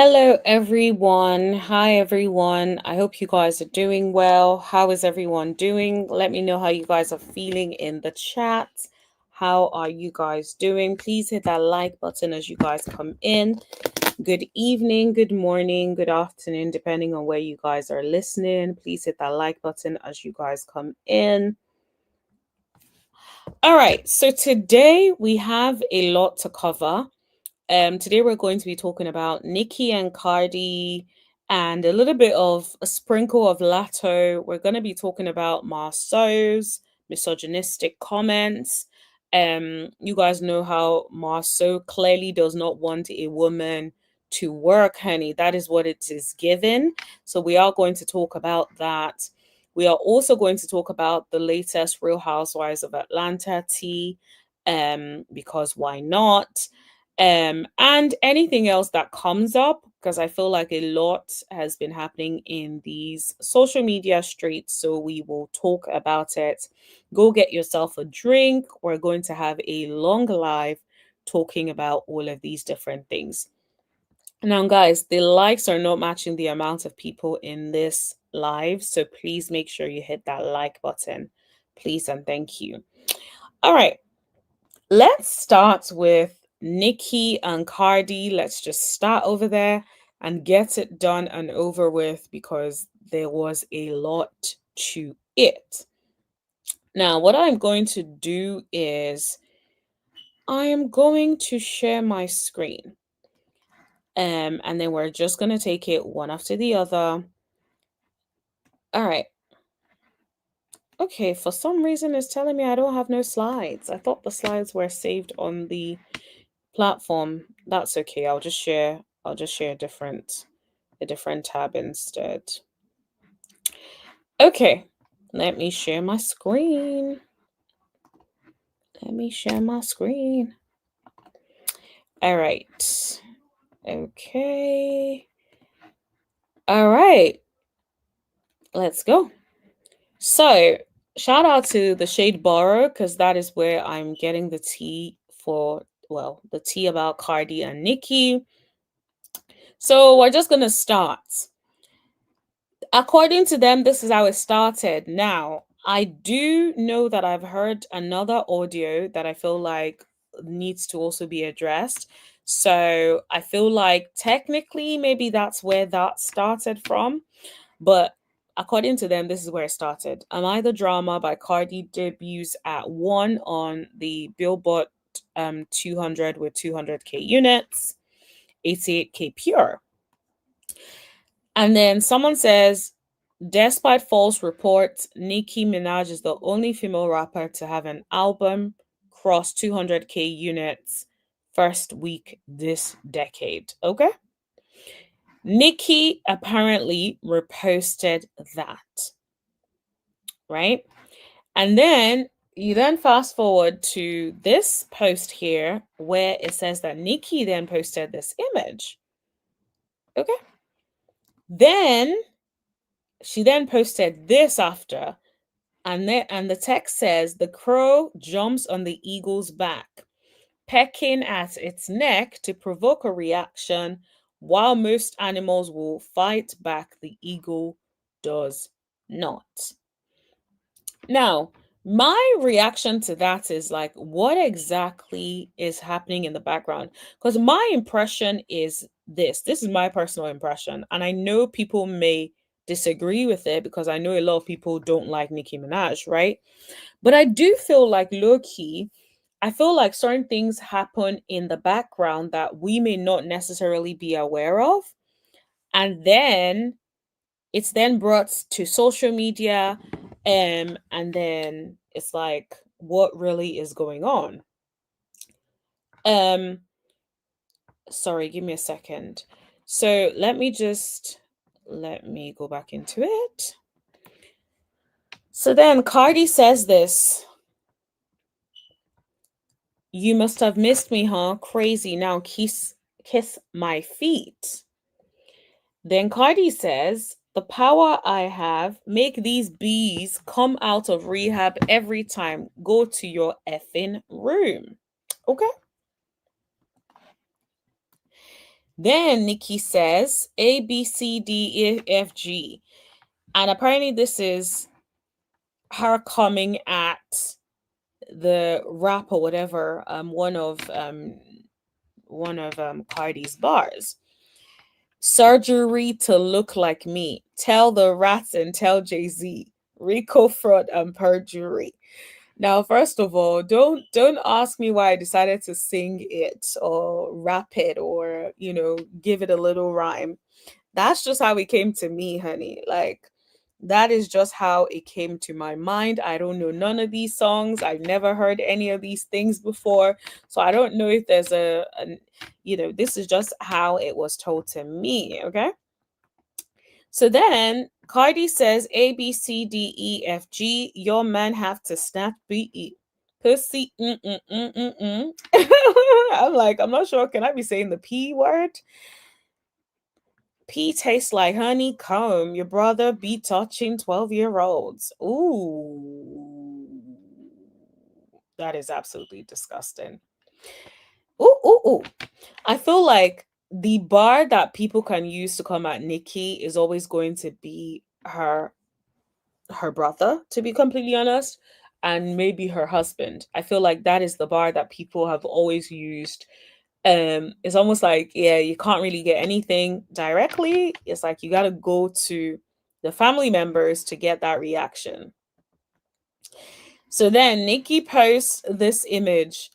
Hello, everyone. Hi, everyone. I hope you guys are doing well. How is everyone doing? Let me know how you guys are feeling in the chat. How are you guys doing? Please hit that like button as you guys come in. Good evening, good morning, good afternoon, depending on where you guys are listening. Please hit that like button as you guys come in. All right, so today we have a lot to cover. Today we're going to be talking about Nicki and Cardi and a little bit of a sprinkle of Lato. We're going to be talking about Marsau's misogynistic comments. You guys know how Marsau clearly does not want a woman to work, honey. That is what it is given. So we are going to talk about that. We are also going to talk about the latest Real Housewives of Atlanta tea, because why not? And anything else that comes up, because I feel like a lot has been happening in these social media streets. So we will talk about it. Go get yourself a drink. We're going to have a long live talking about all of these different things. Now, guys, the likes are not matching the amount of people in this live. So please make sure you hit that like button. Please and thank you. All right. Let's start with Nicki and Cardi. Let's just start over there and get it done and over with because there was a lot to it. Now, what I'm going to do is I am going to share my screen. And then we're just going to take it one after the other. All right. Okay, for some reason it's telling me I don't have no slides. I thought the slides were saved on the platform. That's okay. I'll just share a different tab instead. Okay. Let me share my screen. Let me share my screen. All right. Okay. All right. Let's go. So, shout out to the Shade Borrow because that is where I'm getting the tea for, well, the tea about Cardi and Nicki. So, we're just going to start. According to them, this is how it started. Now, I do know that I've heard another audio that I feel like needs to also be addressed. So I feel like technically maybe that's where that started from. But according to them, this is where it started. Am I the Drama by Cardi debuts at 1 on the Billboard 200 with 200K units, 88K pure. And then someone says, despite false reports, Nicki Minaj is the only female rapper to have an album cross 200K units first week this decade. Okay. Nicki apparently reposted that. Right. And then you then fast forward to this post here where it says that Nicki then posted this image. Okay. Then she then posted this after. And the text says the crow jumps on the eagle's back, pecking at its neck to provoke a reaction. While most animals will fight back, the eagle does not. Now, my reaction to that is like, what exactly is happening in the background? Because my impression is this. This is my personal impression. And I know people may disagree with it because I know a lot of people don't like Nicki Minaj, right? But I do feel like low key, I feel like certain things happen in the background that we may not necessarily be aware of. And then it's then brought to social media, and then it's like, what really is going on? Um, Sorry, give me a second. So let me go back into it. So then Cardi says this. You must have missed me, huh? Crazy. Now kiss my feet. Then Cardi says, the power I have, make these bees come out of rehab every time. Go to your effing room. Okay. Then Nicki says A, B, C, D, E, F, G. And apparently this is her coming at the rap or whatever, one of Cardi's bars. Surgery to look like me. Tell the rats and tell Jay-Z. Rico fraud and perjury. Now, first of all, don't ask me why I decided to sing it or rap it or, give it a little rhyme. That's just how it came to me, honey. Like, that is just how it came to my mind. I don't know none of these songs. I've never heard any of these things before. So I don't know if there's this is just how it was told to me. Okay. So then Cardi says A, B, C, D, E, F, G. Your man have to snap B, E. Pussy. I'm like, I'm not sure. Can I be saying the P word? Pee tastes like honeycomb. Your brother be touching 12-year-olds. Ooh. That is absolutely disgusting. Ooh, ooh, ooh. I feel like the bar that people can use to come at Nicki is always going to be her brother, to be completely honest, and maybe her husband. I feel like that is the bar that people have always used. It's almost like, yeah, you can't really get anything directly. It's like you got to go to the family members to get that reaction. So then Nicki posts this image.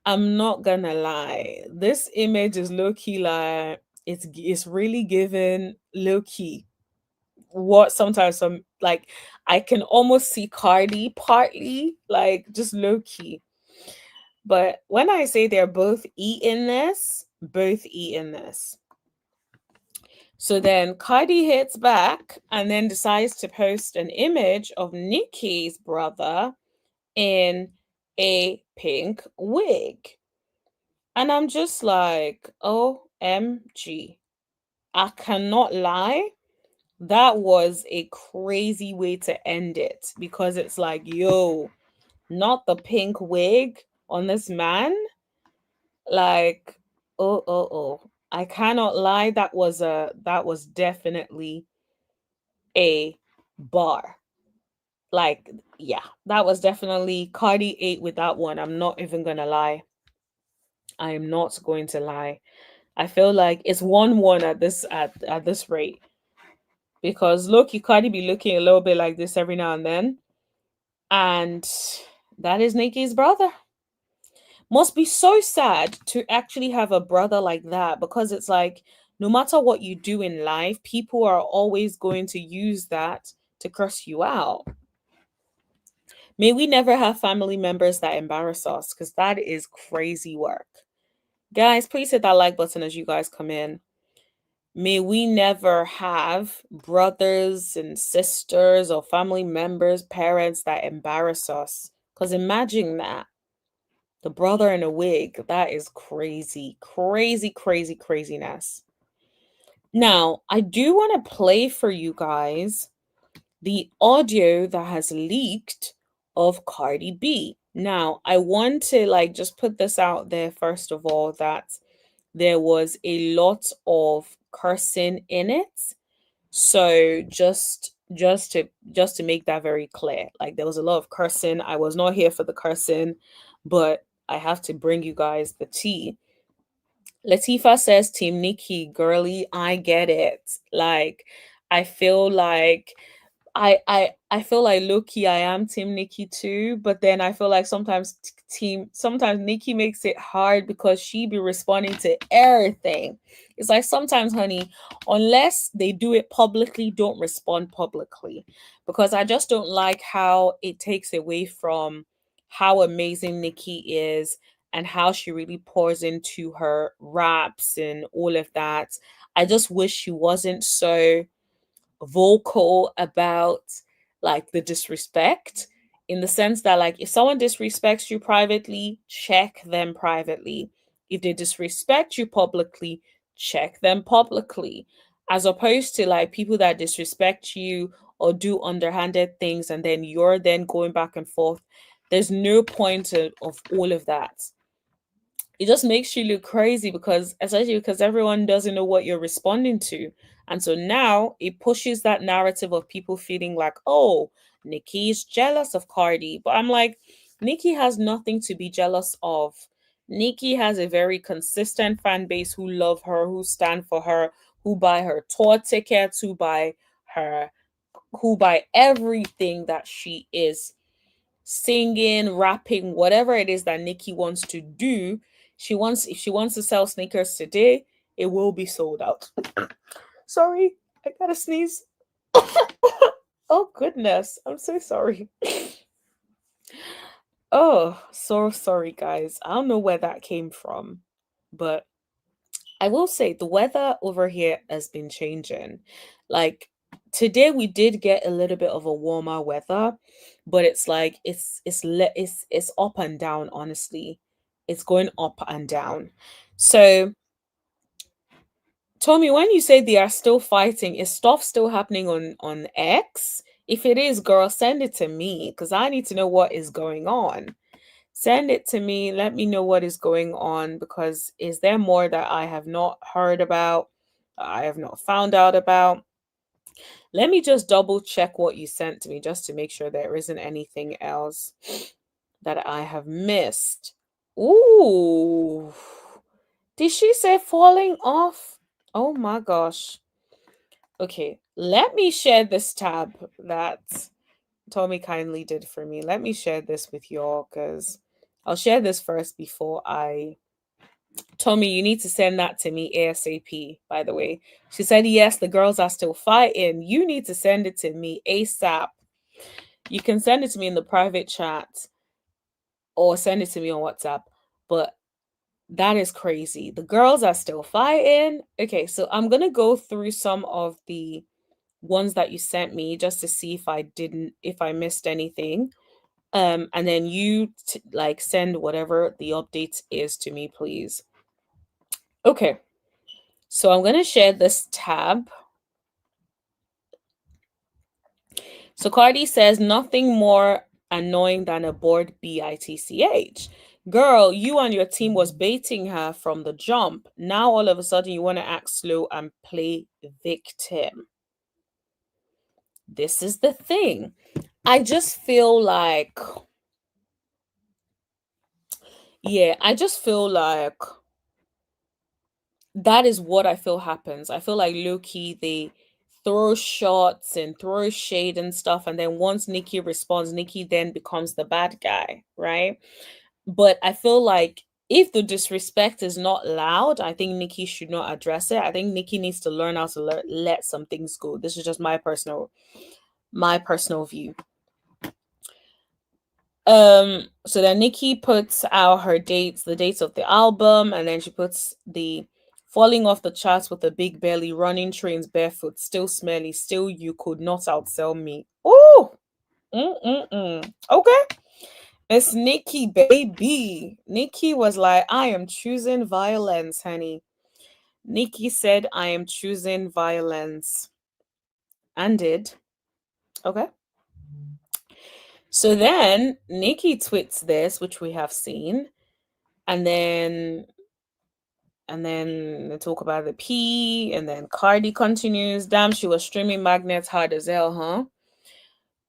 I'm not gonna lie, this image is low key, like it's really given low key what sometimes some, like, I can almost see Cardi partly, like just low key. But when I say they're both eating this, both eating this. So then Cardi hits back and then decides to post an image of Nicki's brother in a pink wig. And I'm just like, OMG. I cannot lie. That was a crazy way to end it, because it's like, yo, not the pink wig on this man. Like, oh. I cannot lie. That was definitely a bar. Like, yeah, that was definitely Cardi ate with that one. I'm not even gonna lie. I am not going to lie. I feel like it's 1-1 at this rate, because look, you Cardi be looking a little bit like this every now and then, and that is Nicki's brother. Must be so sad to actually have a brother like that, because it's like no matter what you do in life, people are always going to use that to curse you out. May we never have family members that embarrass us, because that is crazy work. Guys, please hit that like button as you guys come in. May we never have brothers and sisters or family members, parents that embarrass us. Because imagine that. The brother in a wig. That is crazy. Crazy, crazy, craziness. Now, I do want to play for you guys the audio that has leaked of Cardi B. Now, I want to just put this out there first of all, that there was a lot of cursing in it. So just to make that very clear, like there was a lot of cursing. I was not here for the cursing, but I have to bring you guys the tea. Latifa says, Team Nikki, girly, I get it. Like, I feel like I feel like low-key I am Team Nikki too, but then I feel like sometimes Nikki makes it hard because she be responding to everything. It's like sometimes, honey, unless they do it publicly, don't respond publicly, because I just don't like how it takes away from how amazing Nikki is and how she really pours into her raps and all of that. I just wish she wasn't so vocal about the disrespect, in the sense that if someone disrespects you privately, check them privately. If they disrespect you publicly, check them publicly, as opposed to people that disrespect you or do underhanded things and then you're then going back and forth. There's no point of all of that. it just makes you look crazy because especially because everyone doesn't know what you're responding to. And so now it pushes that narrative of people feeling like, oh, Nicki's jealous of Cardi. But I'm like, Nicki has nothing to be jealous of. Nicki has a very consistent fan base who love her, who stand for her, who buy her tour tickets, her who buy everything that she is singing, rapping, whatever it is that Nicki wants to do. If she wants to sell sneakers today, it will be sold out. Sorry, I gotta sneeze. Oh goodness, I'm so sorry. Oh, so sorry, guys. I don't know where that came from, but I will say the weather over here has been changing. Like today we did get a little bit of a warmer weather, but it's like it's up and down, honestly. It's going up and down. So, Tommy, when you say they are still fighting, is stuff still happening on X? If it is, girl, send it to me because I need to know what is going on. Send it to me. Let me know what is going on because is there more that I have not heard about? I have not found out about. Let me just double check what you sent to me just to make sure there isn't anything else that I have missed. Ooh. Did she say falling off? Oh my gosh. Okay, let me share this tab that Tommy kindly did for me. Let me share this with y'all because I'll share this first before I. Tommy, you need to send that to me ASAP, by the way. She said, yes, the girls are still fighting. You need to send it to me ASAP. You can send it to me in the private chat or send it to me on WhatsApp. But that is crazy. The girls are still fighting. Okay, so I'm going to go through some of the ones that you sent me just to see if I missed anything. And then like send whatever the update is to me, please. Okay, so I'm gonna share this tab. So Cardi says nothing more annoying than a bored bitch. Girl, you and your team was baiting her from the jump. Now all of a sudden you want to act slow and play victim. This is the thing. I just feel like, yeah, I just feel like that is what I feel happens. I feel like low key they throw shots and throw shade and stuff, and then once Nicki responds, Nicki then becomes the bad guy, right? But I feel like if the disrespect is not loud, I think Nicki should not address it. I think Nicki needs to learn how to let some things go. This is just my personal view. So then Nicki puts out the dates of the album, and then she puts the falling off the charts with a big belly, running trains barefoot, still smelly, still you could not outsell me. Oh, okay. It's Nicki, baby. Nicki was like, I am choosing violence, honey. Nicki said, I am choosing violence. And did. Okay. So then Nicki tweets this, which we have seen. And then they talk about the P, and then Cardi continues. Damn, she was streaming magnets hard as hell, huh?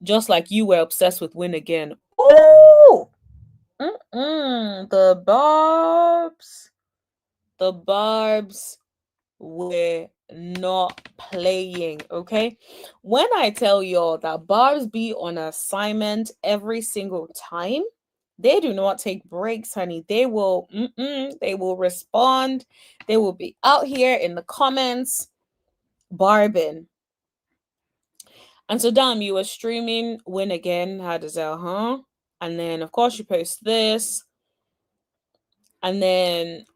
Just like you were obsessed with Win Again. Oh, the barbs were not playing. Okay, when I tell y'all that barbs be on assignment every single time, they do not take breaks, honey. They will respond. They will be out here in the comments barbing. And so, damn, you were streaming Win Again, how does that, huh? And then, of course, you post this. And then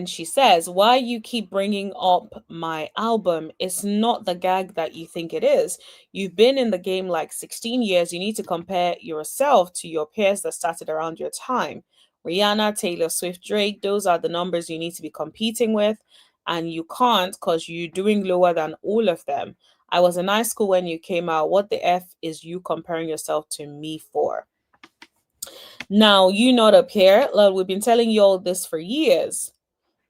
she says, why you keep bringing up my album? It's not the gag that you think it is. You've been in the game like 16 years. You need to compare yourself to your peers that started around your time. Rihanna, Taylor Swift, Drake, those are the numbers you need to be competing with. And you can't because you're doing lower than all of them. I was in high school when you came out. What the F is you comparing yourself to me for? Now, you not up here. Look, we've been telling you all this for years.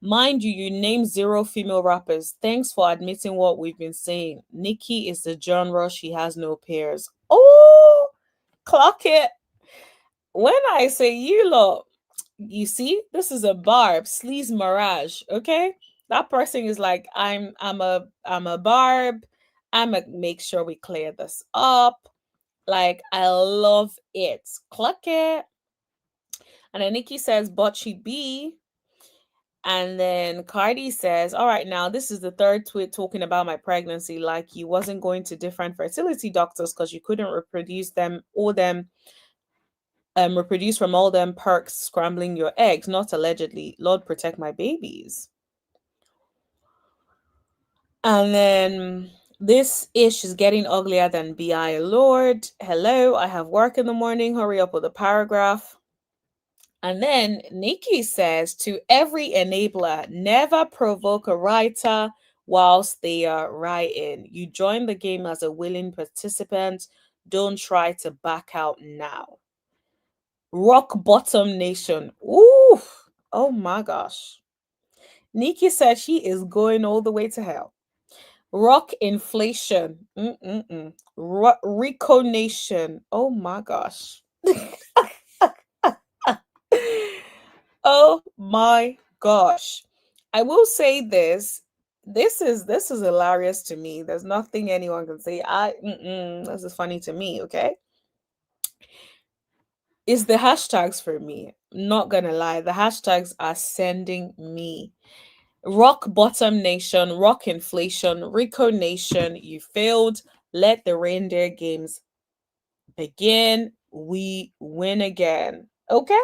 Mind you, you name 0 female rappers. Thanks for admitting what we've been saying. Nicki is the genre. She has no peers. Oh, clock it. When I say you lot, you see, this is a barb, sleaze mirage, okay? That person is like, I'm a barb. I'ma make sure we clear this up. Like, I love it. Clock it. And then Nicki says, but she be. And then Cardi says, all right, now this is the third tweet talking about my pregnancy. Like you wasn't going to different fertility doctors because you couldn't reproduce them, all them reproduce from all them perks scrambling your eggs, not allegedly. Lord protect my babies. And then this ish is getting uglier than BI Lord. Hello, I have work in the morning. Hurry up with the paragraph. And then Nicki says to every enabler, never provoke a writer whilst they are writing. You join the game as a willing participant. Don't try to back out now. Rock bottom nation. Ooh, oh my gosh. Nicki said she is going all the way to hell. Rock inflation. Rico nation. Oh my gosh. Oh my gosh. I will say this. This is hilarious to me. There's nothing anyone can say. This is funny to me, okay? It's the hashtags for me. Not gonna lie, the hashtags are sending me. Rock bottom nation, rock inflation, Rico nation, you failed. Let the reindeer games begin. We win again. Okay?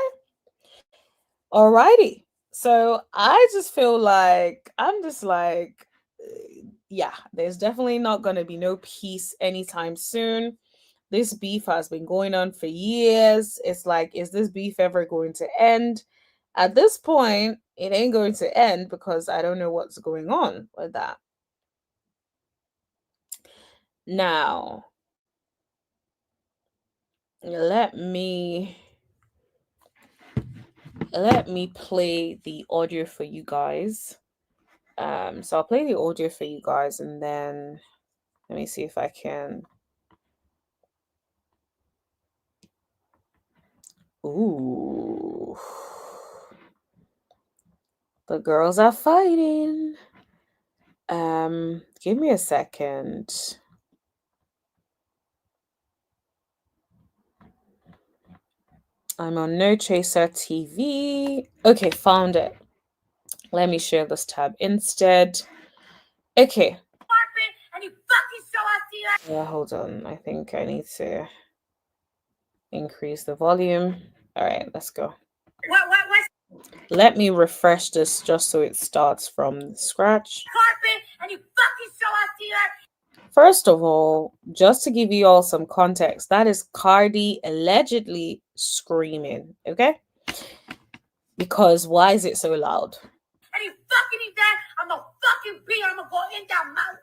Alrighty. So I just feel like I'm just like, yeah, there's definitely not going to be no peace anytime soon. This beef has been going on for years. It's like, is this beef ever going to end? At this point, it ain't going to end because I don't know what's going on with that. Now, let me play the audio for you guys. So I'll play the audio for you guys and then let me see if I can. Ooh. The girls are fighting. Give me a second. I'm on No Chaser TV. Okay, found it. Let me share this tab instead. Okay. Yeah, hold on. I think I need to increase the volume. All right, let's go. Let me refresh this just so it starts from scratch. First of all, just to give you all some context, that is Cardi allegedly screaming, okay? Because why is it so loud? And you fucking eat that, I'm a fucking beat, I'm gonna go in that mouth.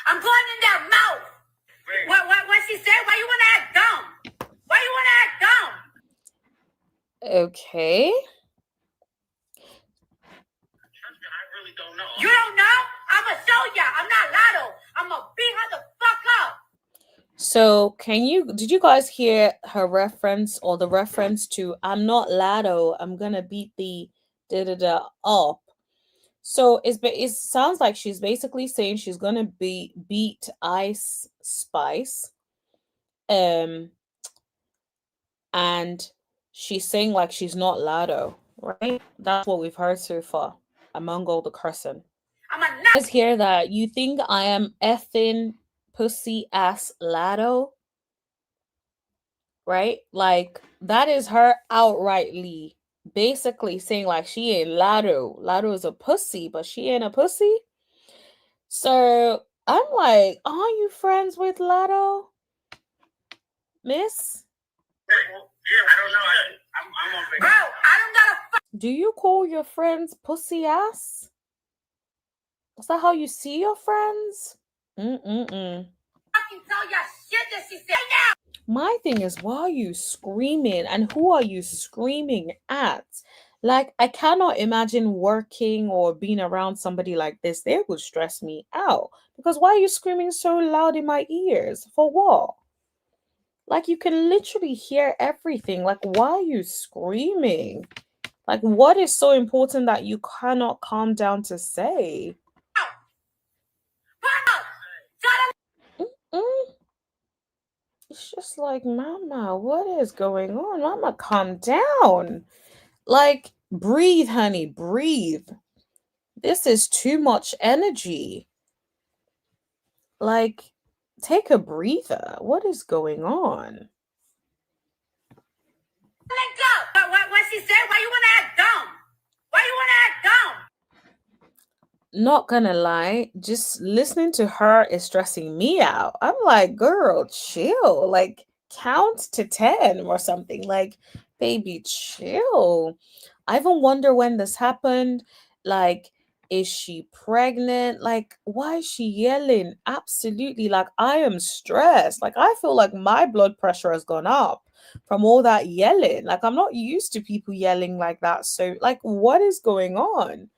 I'm going in that mouth. What she said? Why you wanna act dumb? Why you wanna act dumb? Okay. I really don't know. You don't know? I'ma show ya. I'm not Lotto. I'ma beat her the fuck up. So did you guys hear her reference or the reference to I'm not Lotto, I'm gonna beat the da up. So it sounds like she's basically saying she's gonna beat Ice Spice. And she's saying like she's not Lotto, right? That's what we've heard so far among all the cursing. Guys hear that? You think I am effing pussy ass Lotto? Right? Like that is her outrightly basically saying like she ain't Lotto. Lotto is a pussy, but she ain't a pussy. So I'm like, are you friends with Lotto, Miss? Yeah, I don't know. I'm on vacation. Bro, I don't got a. Do you call your friends pussy ass? Is that how you see your friends? I can tell you shit that she said now. My thing is, why are you screaming and who are you screaming at? Like, I cannot imagine working or being around somebody like this. They would stress me out. Because why are you screaming so loud in my ears? For what? Like, you can literally hear everything. Like, why are you screaming? Like, what is so important that you cannot calm down to say? Mm-mm. It's just like, Mama, what is going on? Mama, calm down. Like, breathe, honey, breathe. This is too much energy. Like, take a breather. What is going on? What she said? Why you wanna act dumb? Why you wanna act dumb? Not gonna lie, just listening to her is stressing me out. I'm like, girl, chill. Like, count to 10 or something. Like, baby, chill. I even wonder when this happened. Like, is she pregnant? Like, why is she yelling? Absolutely. Like, I am stressed. Like, I feel like my blood pressure has gone up from all that yelling. Like, I'm not used to people yelling like that. So, like, what is going on?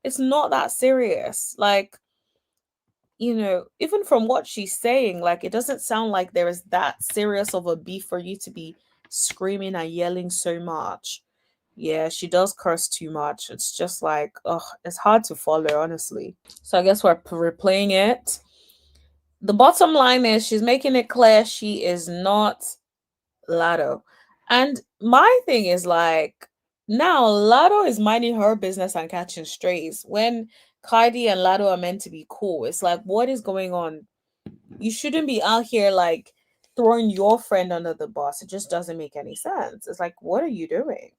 It's not that serious. Like, even from what she's saying, like, it doesn't sound like there is that serious of a beef for you to be screaming and yelling so much. Yeah, she does curse too much. It's just like, oh, it's hard to follow, honestly. So I guess we're replaying it. The bottom line is she's making it clear she is not Lotto. And my thing is like, now Lotto is minding her business and catching strays when Cardi and Lotto are meant to be cool. It's like, what is going on? You shouldn't be out here like throwing your friend under the bus. It just doesn't make any sense. It's like, what are you doing?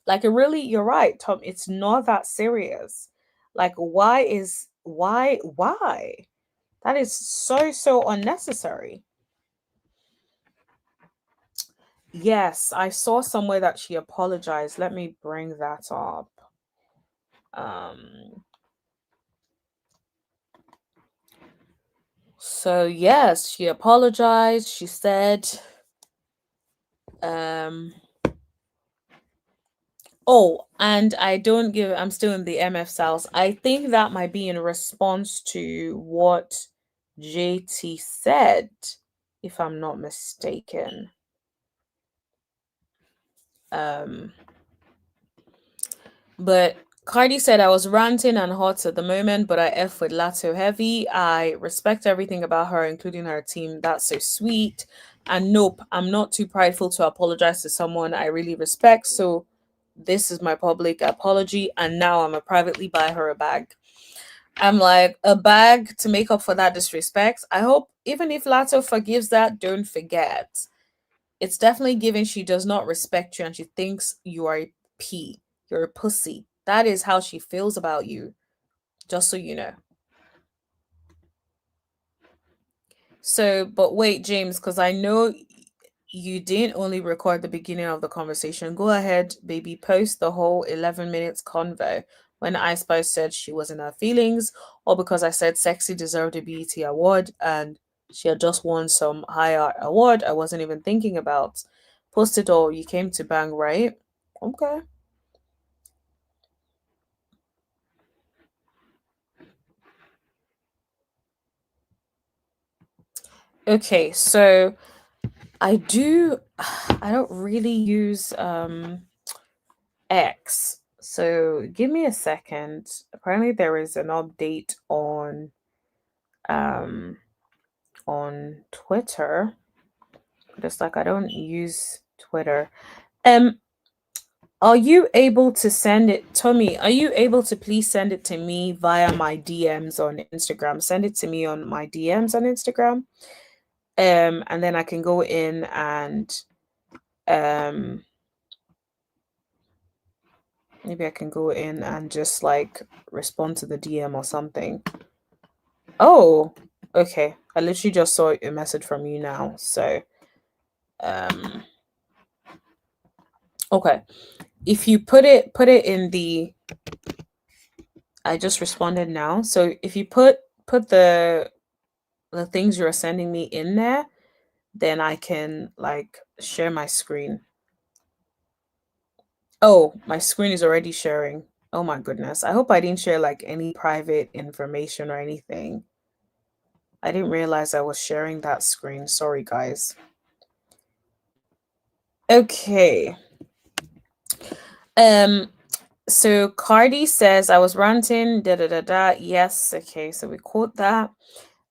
Like, it really, you're right, Tom. It's not that serious. Like, why? That is so unnecessary. Yes, I saw somewhere that she apologized. Let me bring that up. Um, so yes, she apologized. She said, um, oh, and I'm still in the MF South. I think that might be in response to what JT said, if I'm not mistaken. Um, But Cardi said I was ranting and hot at the moment, but I F with Lato heavy. I respect everything about her, including her team. That's so sweet. And nope, I'm not too prideful to apologize to someone I really respect. So this is my public apology. And now I'm a privately buy her a bag. I'm like, a bag to make up for that disrespect. I hope even if Lato forgives that, don't forget. It's definitely given she does not respect you and she thinks you are a P. You're a pussy. That is how she feels about you, just so you know. So, but wait, James, because I know you didn't only record the beginning of the conversation. Go ahead, baby, post the whole 11 minutes convo when Ice Spice said she was in her feelings, or because I said Sexy deserved a BET award and she had just won some high art award I wasn't even thinking about. Post it all. You came to bang, right? Okay. Okay, so I do I don't really use X. So give me a second. Apparently there is an update um on Twitter. Just like I don't use Twitter. Um are you able to send it, Tommy? Are you able to please send it to me via my DMs on Instagram? Send it to me on my DMs on Instagram. And then I can go in and um maybe I can go in and just like respond to the DM or something. Oh, okay. I literally just saw a message from you now. So, um, okay. If you put it in the, I just responded now. So if you put the things you're sending me in there, then I can like share my screen. Oh, my screen is already sharing. Oh my goodness. I hope I didn't share like any private information or anything. I didn't realize I was sharing that screen. Sorry, guys. Okay. Um, so Cardi says I was ranting, da da da da. Yes, okay, so we quote that.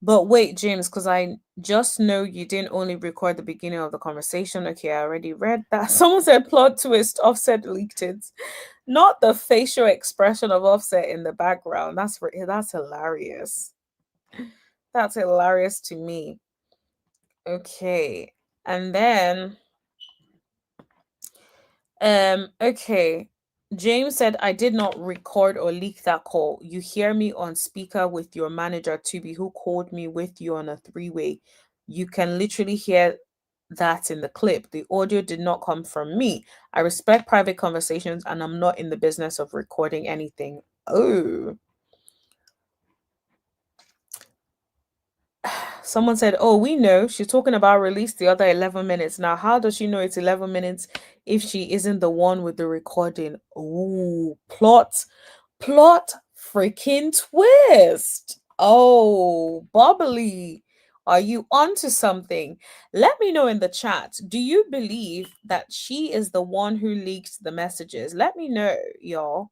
But wait, James, because I just know you didn't only record the beginning of the conversation. Okay, I already read that. Someone said plot twist, Offset leaked it. Not the facial expression of Offset in the background. That's hilarious. That's hilarious to me. Okay. And then okay. James said I did not record or leak that call. You hear me on speaker with your manager Tubi who called me with you on a three-way. You can literally hear that in the clip. The audio did not come from me. I respect private conversations and I'm not in the business of recording anything. Oh. Someone said, "Oh, we know she's talking about release the other 11 minutes. Now, how does she know it's 11 minutes if she isn't the one with the recording?" Oh, plot freaking twist. Oh, bubbly. Are you onto something? Let me know in the chat. Do you believe that she is the one who leaked the messages? Let me know, y'all.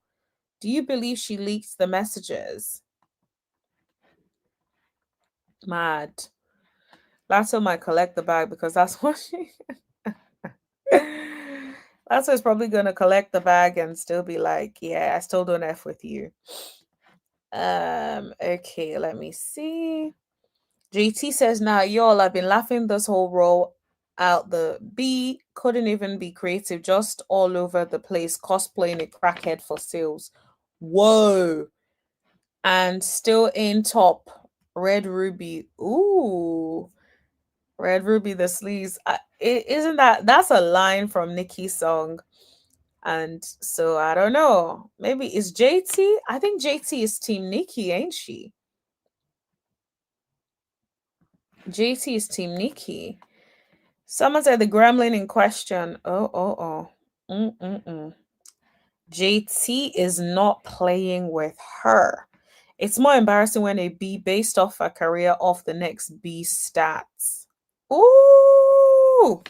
Do you believe she leaked the messages? Mad. Lasso might collect the bag because that's what she. Lasso's probably gonna collect the bag and still be like, "Yeah, I still don't f with you." Okay, let me see. JT says, "Now, y'all, I've been laughing this whole row out. The B couldn't even be creative, just all over the place, cosplaying a crackhead for sales. Whoa, and still in top. Red Ruby. Ooh." Red Ruby the sleeves. Isn't that's a line from Nicki's song? And so I don't know. Maybe is JT? I think JT is Team Nicki, ain't she? JT is Team Nicki. Someone said the gremlin in question. Oh. Mm-mm-mm. JT is not playing with her. It's more embarrassing when a B based off a career off the next B stats. Ooh.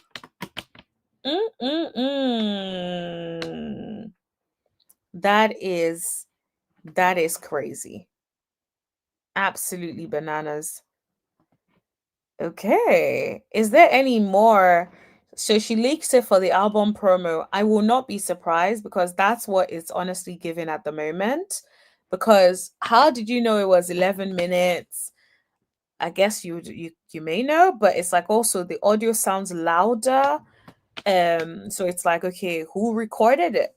Mm-mm-mm. That is crazy. Absolutely bananas. Okay. Is there any more? So she leaks it for the album promo. I will not be surprised because that's what it's honestly given at the moment. Because how did you know it was 11 minutes? I guess you may know, but it's like also the audio sounds louder. So it's like, okay, who recorded it?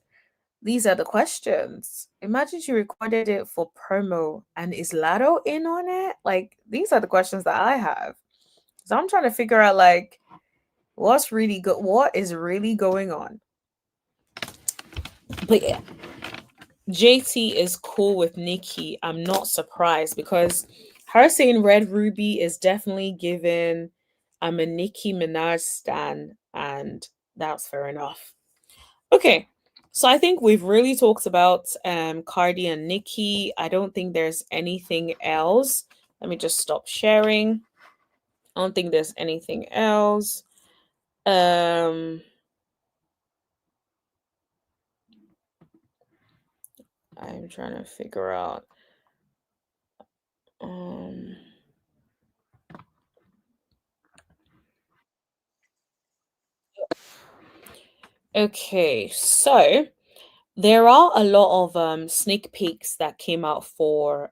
These are the questions. Imagine she recorded it for promo and is Lado in on it? Like, these are the questions that I have. So I'm trying to figure out like what is really going on. But yeah, JT is cool with Nicki. I'm not surprised because her saying Red Ruby is definitely given I'm a Nicki Minaj stan, and that's fair enough. Okay. So I think we've really talked about Cardi and Nicki. I don't think there's anything else. Let me just stop sharing. I don't think there's anything else. Um I'm trying to figure out um okay, so there are a lot of sneak peeks that came out for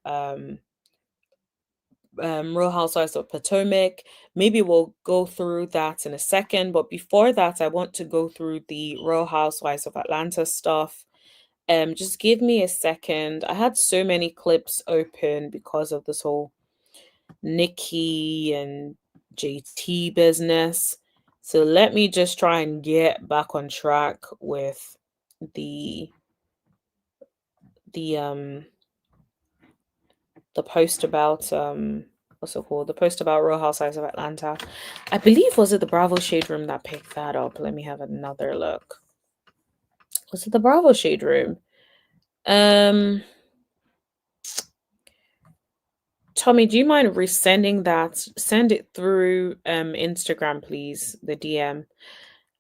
Real Housewives of Potomac. Maybe we'll go through that in a second, but before that, I want to go through the Real Housewives of Atlanta stuff. Just give me a second. I had so many clips open because of this whole Nicki and JT business. So let me just try and get back on track with the the um the post about what's it called? The post about Real Housewives of Atlanta. I believe was it the Bravo Shade Room that picked that up? Let me have another look. Was it the Bravo Shade Room? Um, Tommy, do you mind resending that? Send it through Instagram, please. The DM.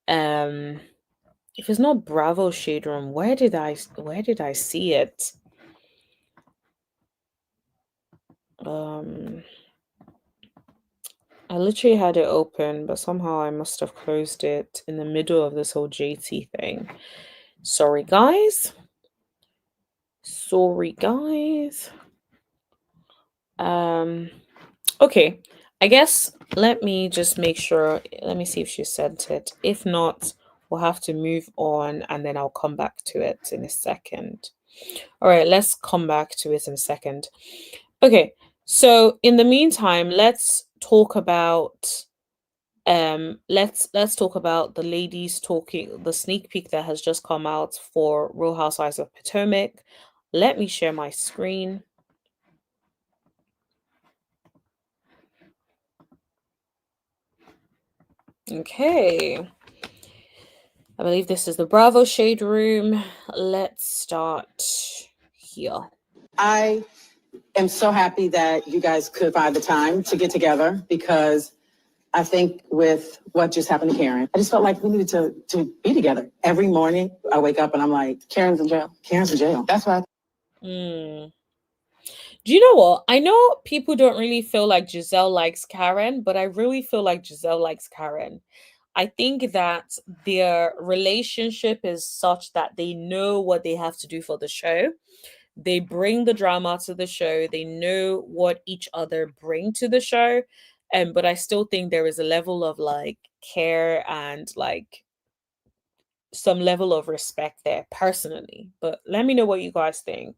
Um, if it's not Bravo Shade Room, where did I see it? Um, I literally had it open, but somehow I must have closed it in the middle of this whole JT thing. Sorry, guys. Sorry, guys. Um, okay. I guess let me just make sure. Let me see if she sent it. If not, we'll have to move on and then I'll come back to it in a second. All right, let's come back to it in a second. Okay, so in the meantime, let's talk about the ladies talking, the sneak peek that has just come out for Real Housewives of Potomac. Let me share my screen. Okay. I believe this is the Bravo Shade Room. Let's start here. I am so happy that you guys could find the time to get together because I think with what just happened to Karen, I just felt like we needed to be together. Every morning I wake up and I'm like, Karen's in jail. Karen's in jail. That's why. Mm. Do you know what? I know people don't really feel like Giselle likes Karen, but I really feel like Giselle likes Karen. I think that their relationship is such that they know what they have to do for the show. They bring the drama to the show. They know what each other bring to the show. But I still think there is a level of like care and like some level of respect there personally. But let me know what you guys think.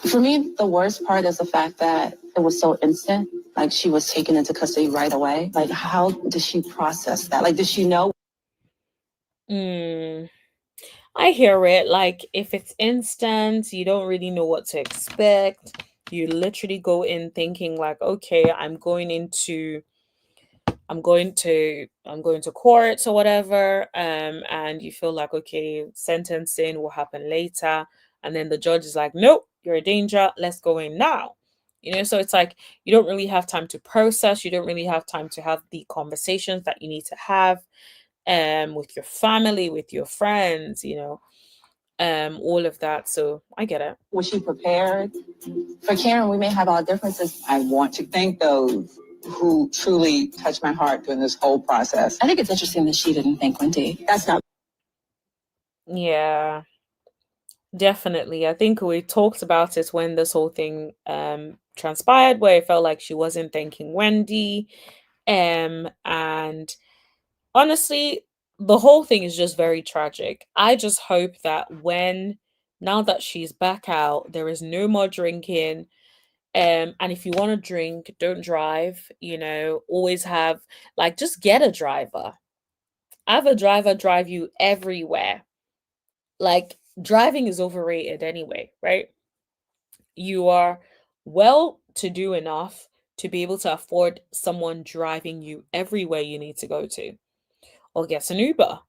For me, the worst part is the fact that it was so instant. Like she was taken into custody right away. Like, how did she process that? Like, did she know? Mm, I hear it. Like, if it's instant, you don't really know what to expect. You literally go in thinking like, okay, I'm going to court or whatever. And you feel like, okay, sentencing will happen later. And then the judge is like, nope, you're a danger. Let's go in now. So it's like you don't really have time to process. You don't really have time to have the conversations that you need to have with your family, with your friends, all of that. So I get it. Was she prepared? For Karen, we may have our differences. I want to thank those who truly touched my heart during this whole process. I think it's interesting that she didn't thank Wendy. That's not. Yeah, definitely. I think we talked about it when this whole thing transpired, where it felt like she wasn't thanking Wendy. And honestly, the whole thing is just very tragic. I just hope that now that she's back out, there is no more drinking. And if you want to drink, don't drive, always just get a driver. Have a driver drive you everywhere. Like, driving is overrated anyway, right? You are well to do enough to be able to afford someone driving you everywhere you need to go to, or get an Uber,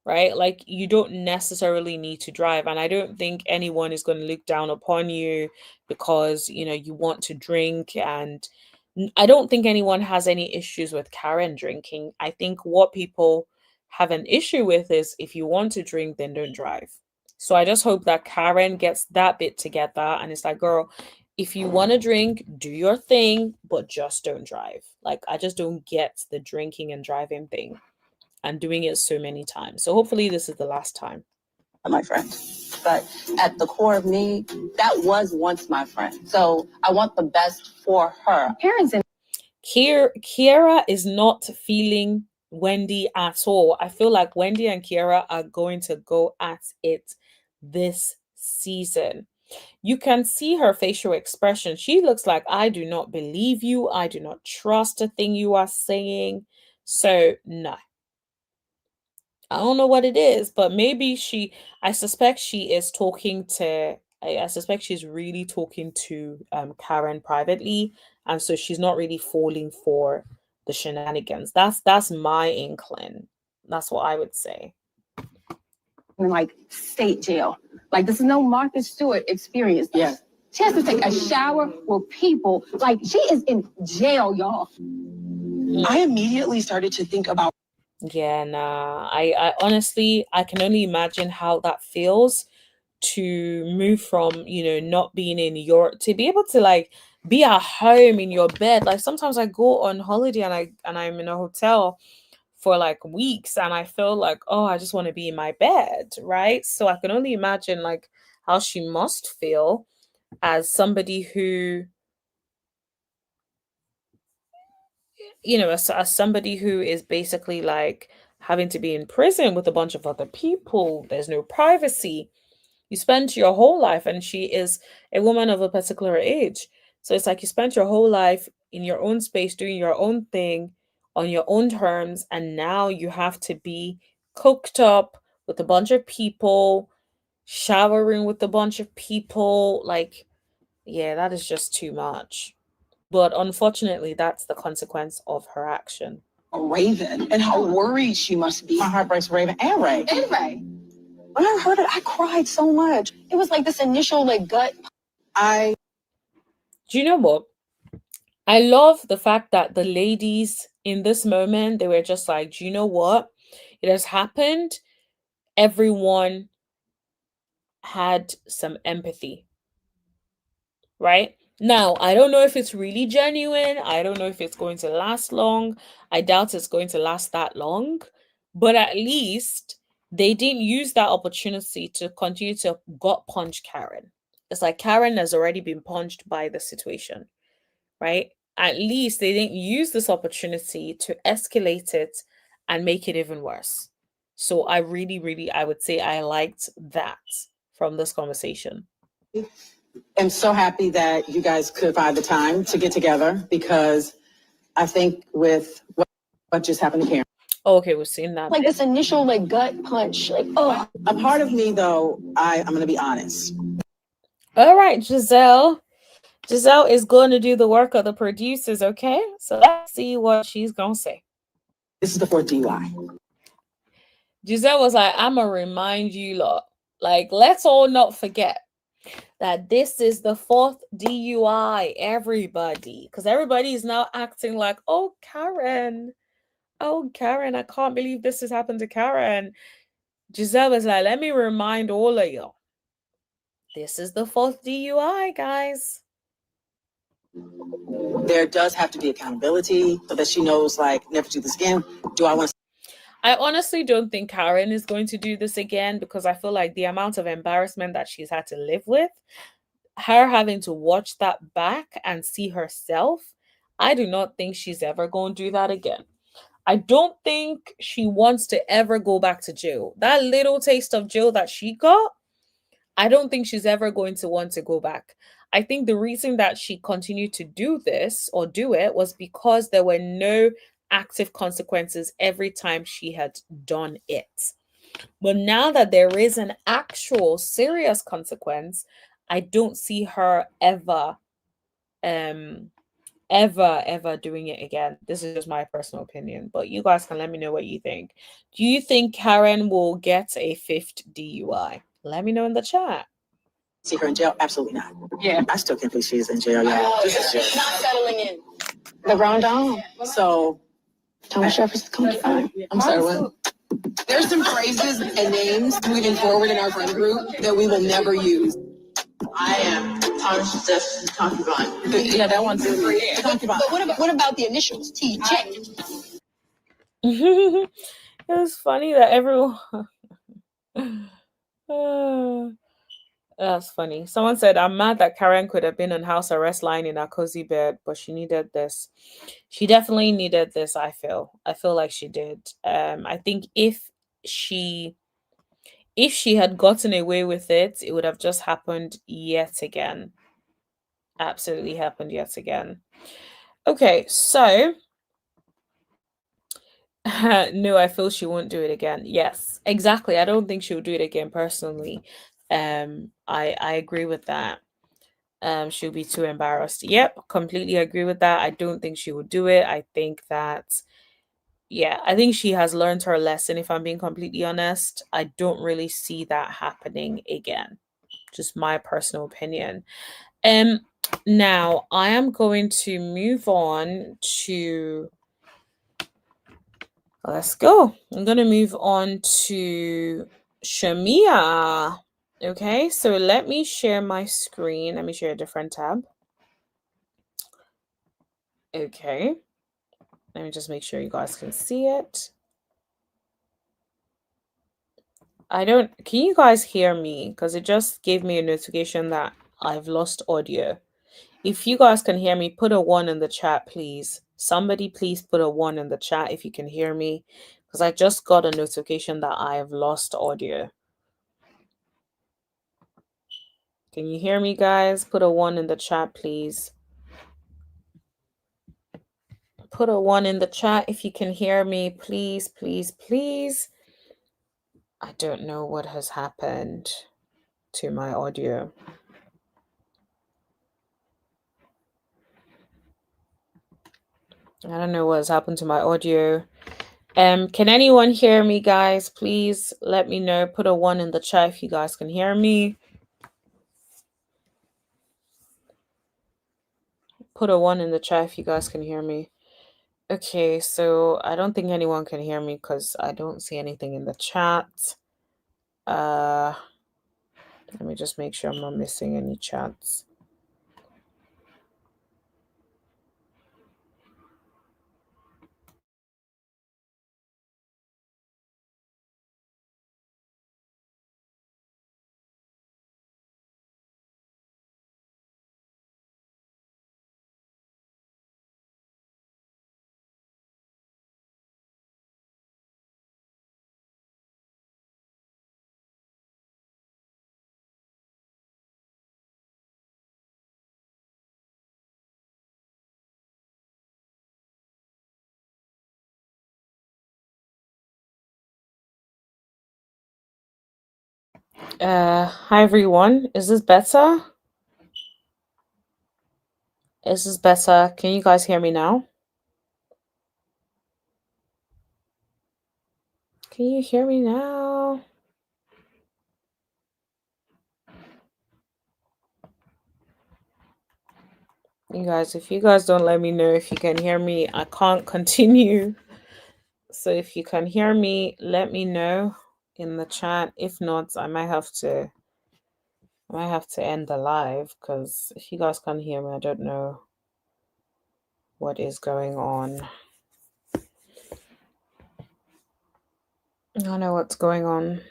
right? Like, you don't necessarily need to drive. And I don't think anyone is going to look down upon you because, you want to drink. And I don't think anyone has any issues with Karen drinking. I think what people have an issue with is if you want to drink, then don't drive. So I just hope that Karen gets that bit together and it's like, girl, if you want to drink, do your thing, but just don't drive. Like, I just don't get the drinking and driving thing and doing it so many times. So hopefully this is the last time. My friend. But at the core of me, that was once my friend. So I want the best for her. Parents in Kiera is not feeling Wendy at all. I feel like Wendy and Kiera are going to go at it this season. You can see her facial expression. She looks like, I do not believe you. I do not trust a thing you are saying. So, no. I don't know what it is, but maybe I suspect she is talking to I suspect she's really talking to Karen privately, and so she's not really falling for the shenanigans. That's my inkling. That's what I would say. In like state jail. Like this is no Martha Stewart experience. Yeah. She has to take a shower with people. Like she is in jail, y'all. I immediately started to think about. Yeah, nah. I honestly I can only imagine how that feels to move from, not being in Europe to be able to like be at home in your bed. Like sometimes I go on holiday and I'm in a hotel for like weeks and I feel like, oh, I just want to be in my bed, right? So I can only imagine like how she must feel as somebody who, as somebody who is basically like having to be in prison with a bunch of other people. There's no privacy. You spent your whole life, and she is a woman of a particular age. So it's like you spent your whole life in your own space doing your own thing on your own terms, and now you have to be cooked up with a bunch of people, showering with a bunch of people. Like, yeah, that is just too much. But unfortunately, that's the consequence of her action. Raven and how worried she must be. My heart breaks Raven and Ray. And Ray. When I heard it, I cried so much. It was like this initial like gut. I Do you know what? I love the fact that the ladies in this moment, they were just like, do you know what? It has happened. Everyone had some empathy, right? Now, I don't know if it's really genuine. I don't know if it's going to last long. I doubt it's going to last that long. But at least they didn't use that opportunity to continue to gut punch Karen. It's like Karen has already been punched by the situation, right? At least they didn't use this opportunity to escalate it and make it even worse. So I really, really, I would say I liked that from this conversation. am so happy that you guys could find the time to get together because I think with what just happened to Karen. Oh, okay, we've seen that. Like this initial like gut punch. Like, oh. A part of me though, I'm gonna be honest. All right, Giselle. Giselle is going to do the work of the producers, okay? So let's see what she's going to say. This is the fourth DUI. Giselle was like, I'm going to remind you lot. Like, let's all not forget that this is the fourth DUI, everybody. Because everybody is now acting like, oh, Karen. Oh, Karen, I can't believe this has happened to Karen. Giselle was like, let me remind all of you. This is the fourth DUI, guys. There does have to be accountability so that she knows, like, never do this again. Do I want to? I honestly don't think Karen is going to do this again because I feel like the amount of embarrassment that she's had to live with, her having to watch that back and see herself, I do not think she's ever going to do that again. I don't think she wants to ever go back to jail. That little taste of jail that she got, I don't think she's ever going to want to go back. I think the reason that she continued to do this or do it was because there were no active consequences every time she had done it. But now that there is an actual serious consequence, I don't see her ever ever doing it again. This is just my personal opinion, but you guys can let me know what you think. Do you think Karen will get a fifth DUI? Let me know in the chat. See her in jail? Absolutely not. Yeah. I still can't believe she is in jail. Yeah. This is not settling in. The ground down. So, Thomas Jefferson, come on. I'm sorry, what? There's some phrases and names moving forward in our friend group that we will never use. I am Thomas Jefferson concubine. Yeah, that one's good. Yeah. Concubine. But what about the initials? TJ. It was funny that everyone. That's funny. Someone said, I'm mad that Karen could have been on house arrest lying in a cozy bed, but she needed this. She definitely needed this, I feel. I feel like she did. I think she if she had gotten away with it, it would have just happened yet again. Absolutely happened yet again. Okay, so no, I feel she won't do it again. Yes, exactly. I don't think she'll do it again personally. I agree with that. She'll be too embarrassed. Yep, completely agree with that. I don't think she would do it. I think that, yeah, I think she has learned her lesson, if I'm being completely honest. I don't really see that happening again. Just my personal opinion. Um, Now I am going to move on to, let's go. I'm gonna move on to Shamea. Okay, so let me share my screen. Let me share a different tab. Okay. Let me just make sure you guys can see it. Can you guys hear me? Because it just gave me a notification that I've lost audio. If you guys can hear me, put a 1 in the chat, please. Somebody please put a 1 in the chat if you can hear me. Because I just got a notification that I have lost audio. Can you hear me, guys? Put a 1 in the chat, please. Put a 1 in the chat if you can hear me, please, please, please. I don't know what has happened to my audio. I don't know what has happened to my audio. Can anyone hear me, guys? Please let me know. Put a 1 in the chat if you guys can hear me. Put a 1 in the chat if you guys can hear me. Okay, so I don't think anyone can hear me because I don't see anything in the chat. Let me just make sure I'm not missing any chats. Hi everyone. Is this better? Is this better? Can you guys hear me now? Can you hear me now? You guys, if you guys don't let me know if you can hear me, I can't continue. So if you can hear me, let me know in the chat. If not, I might have to end the live because if you guys can't hear me, I don't know what is going on. I don't know what's going on.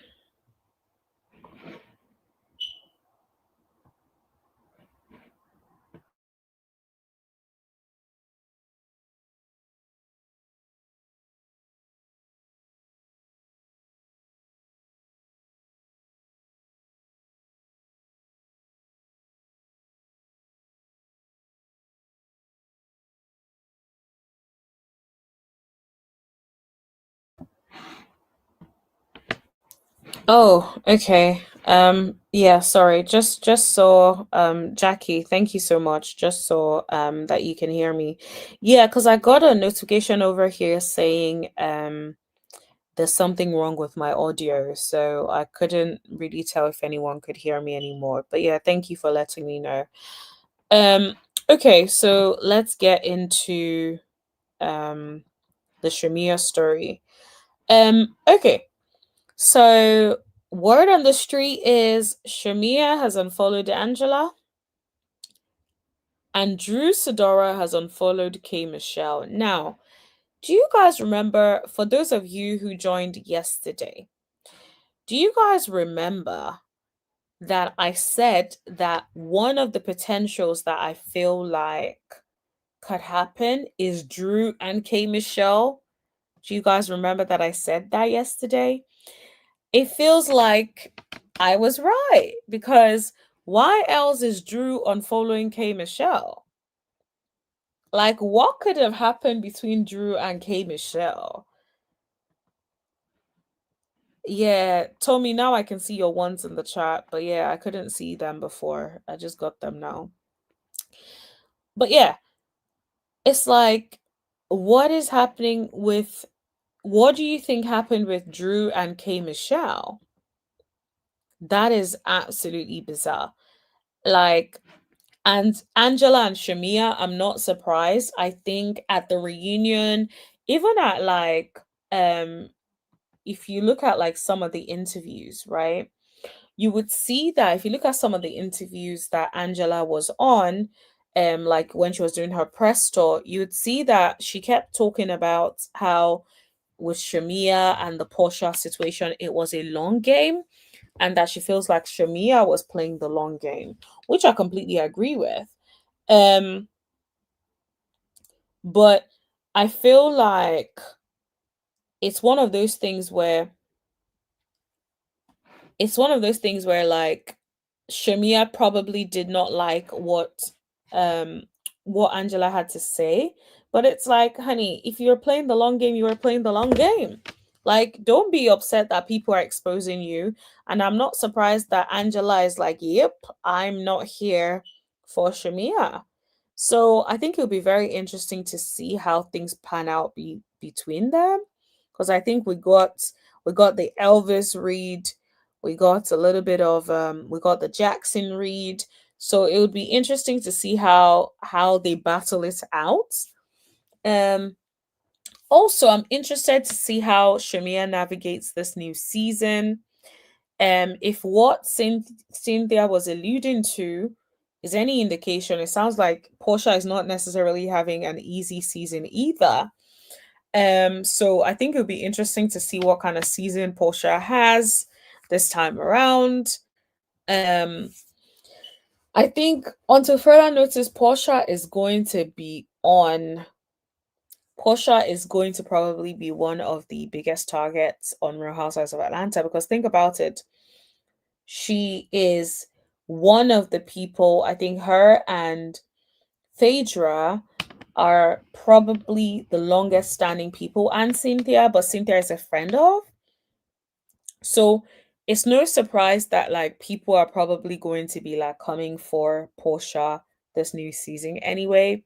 Oh, okay. Yeah, sorry. Just saw Jackie, thank you so much. Just saw that you can hear me. Yeah, because I got a notification over here saying there's something wrong with my audio, so I couldn't really tell if anyone could hear me anymore. But yeah, thank you for letting me know. Um okay, so let's get into the Shamia story. Okay. So, word on the street is Shamea has unfollowed Angela and Drew Sidora has unfollowed K Michelle. Now, do you guys remember, for those of you who joined yesterday, do you guys remember that I said that one of the potentials that I feel like could happen is Drew and K Michelle? Do you guys remember that I said that yesterday? It feels like I was right because why else is Drew unfollowing K Michelle? Like, what could have happened between Drew and K Michelle? Yeah, Tommy, now I can see your ones in the chat, but yeah, I couldn't see them before. I just got them now. But yeah, it's like, what is happening with, what do you think happened with Drew and K Michelle? That is absolutely bizarre. Like, and Angela and Shamea, I'm not surprised. I think at the reunion, even at like, if you look at like some of the interviews, right? You would see that if you look at some of the interviews that Angela was on, like when she was doing her press tour, you would see that she kept talking about how with Shamea and the Portia situation, it was a long game, and that she feels like Shamea was playing the long game, which I completely agree with. Um, but I feel like it's one of those things where like Shamia probably did not like um what Angela had to say, but it's like, honey, if you're playing the long game, you are playing the long game. Like, don't be upset that people are exposing you. And I'm not surprised that Angela is like, yep, I'm not here for Shamia. So I think it'll be very interesting to see how things pan out between them. Because I think we got the Elvis read, we got a little bit of we got the Jackson read. So it would be interesting to see how they battle it out. Um Also, I'm interested to see how Shamia navigates this new season. If what Cynthia was alluding to is any indication, it sounds like Portia is not necessarily having an easy season either. So I think it'll be interesting to see what kind of season Portia has this time around. Um, I think until further notice, Portia is going to probably be one of the biggest targets on Real Housewives of Atlanta, because think about it. She is one of the people, I think her and Phaedra are probably the longest standing people, and Cynthia, but Cynthia is a friend of. So it's no surprise that like people are probably going to be like coming for Portia this new season anyway.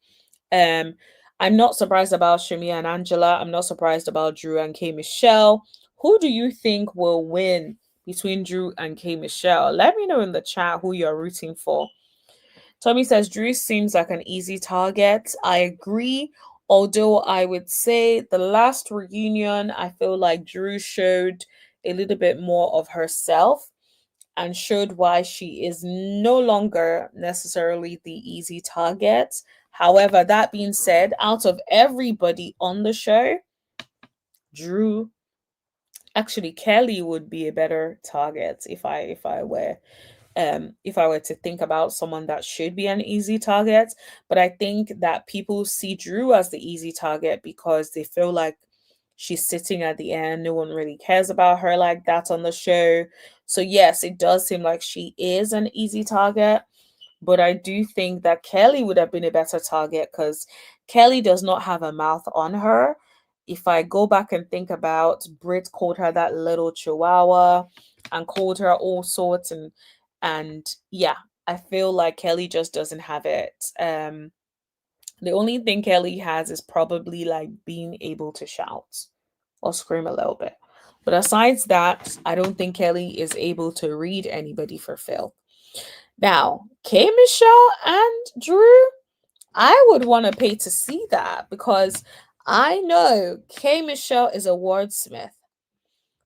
Um, I'm not surprised about Shamia and Angela. I'm not surprised about Drew and K Michelle. Who do you think will win between Drew and K Michelle? Let me know in the chat who you're rooting for. Tommy says Drew seems like an easy target. I agree. Although I would say the last reunion, I feel like Drew showed a little bit more of herself and showed why she is no longer necessarily the easy target. However, that being said, out of everybody on the show, Drew, actually Kelly would be a better target if I were to think about someone that should be an easy target. But I think that people see Drew as the easy target because they feel like she's sitting at the end. No one really cares about her like that on the show. So, yes, it does seem like she is an easy target. But I do think that Kelly would have been a better target because Kelly does not have a mouth on her. If I go back and think about, Brit called her that little chihuahua and called her all sorts, and yeah, I feel like Kelly just doesn't have it. The only thing Kelly has is probably like being able to shout or scream a little bit. But aside that, I don't think Kelly is able to read anybody for Phil. Now, K Michelle and Drew, I would want to pay to see that because I know K Michelle is a wordsmith.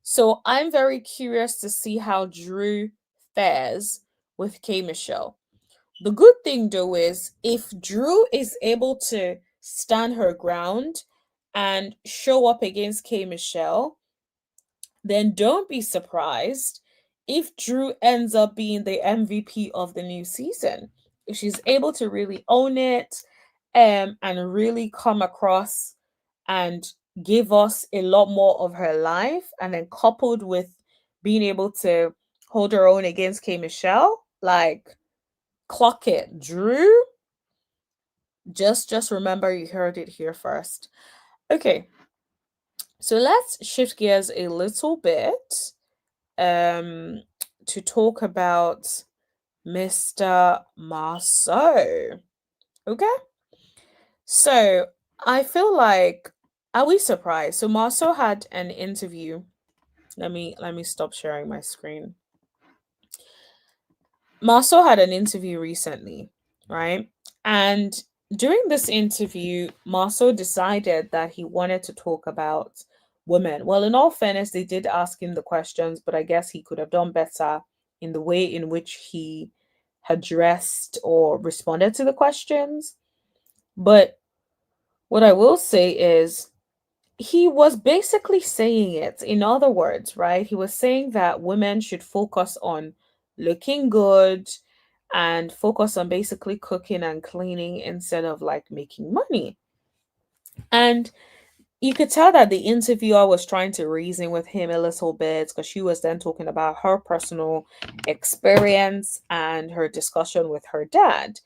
So I'm very curious to see how Drew fares with K Michelle. The good thing though is if Drew is able to stand her ground and show up against K Michelle, then don't be surprised if Drew ends up being the MVP of the new season. If she's able to really own it, and really come across and give us a lot more of her life, and then coupled with being able to hold her own against K Michelle, like clock it, Drew. Just remember you heard it here first. Okay, so let's shift gears a little bit um to talk about Mr. Marsau. Okay? So I feel like, are we surprised? So Marsau had an interview. Let me stop sharing my screen. Marsau had an interview recently, right? And during this interview, Marsau decided that he wanted to talk about women. Well, in all fairness, they did ask him the questions, but I guess he could have done better in the way in which he addressed or responded to the questions. But what I will say is he was basically saying it in other words, right? He was saying that women should focus on looking good and focus on basically cooking and cleaning instead of like making money. And you could tell that the interviewer was trying to reason with him a little bit because she was then talking about her personal experience and her discussion with her dad,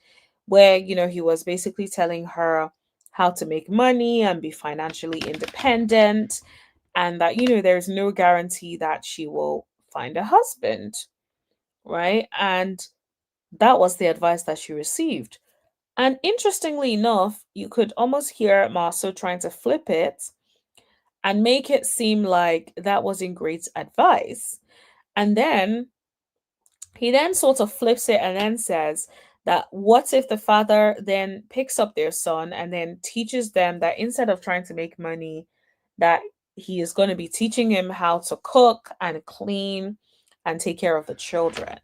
where, he was basically telling her how to make money and be financially independent, and that, there's no guarantee that she will find a husband, right? And that was the advice that she received. And interestingly enough, you could almost hear Marceau trying to flip it and make it seem like that wasn't great advice. And then he then sort of flips it and then says that what if the father then picks up their son and then teaches them that instead of trying to make money, that he is going to be teaching him how to cook and clean and take care of the children.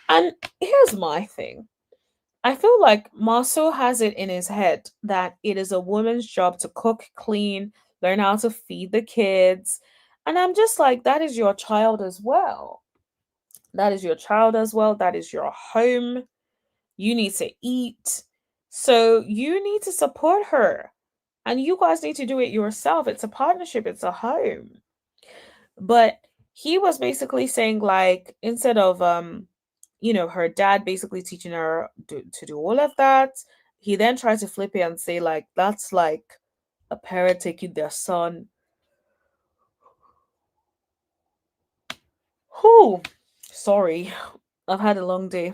And here's my thing. I feel like Marceau has it in his head that it is a woman's job to cook, clean, learn how to feed the kids. And I'm just like, that is your child as well. That is your child as well. That is your home. You need to eat. So you need to support her. And you guys need to do it yourself. It's a partnership, it's a home. But he was basically saying, like, instead of her dad basically teaching her to do all of that, he then tried to flip it and say, like, that's like a parent taking their son. Who? Sorry, I've had a long day.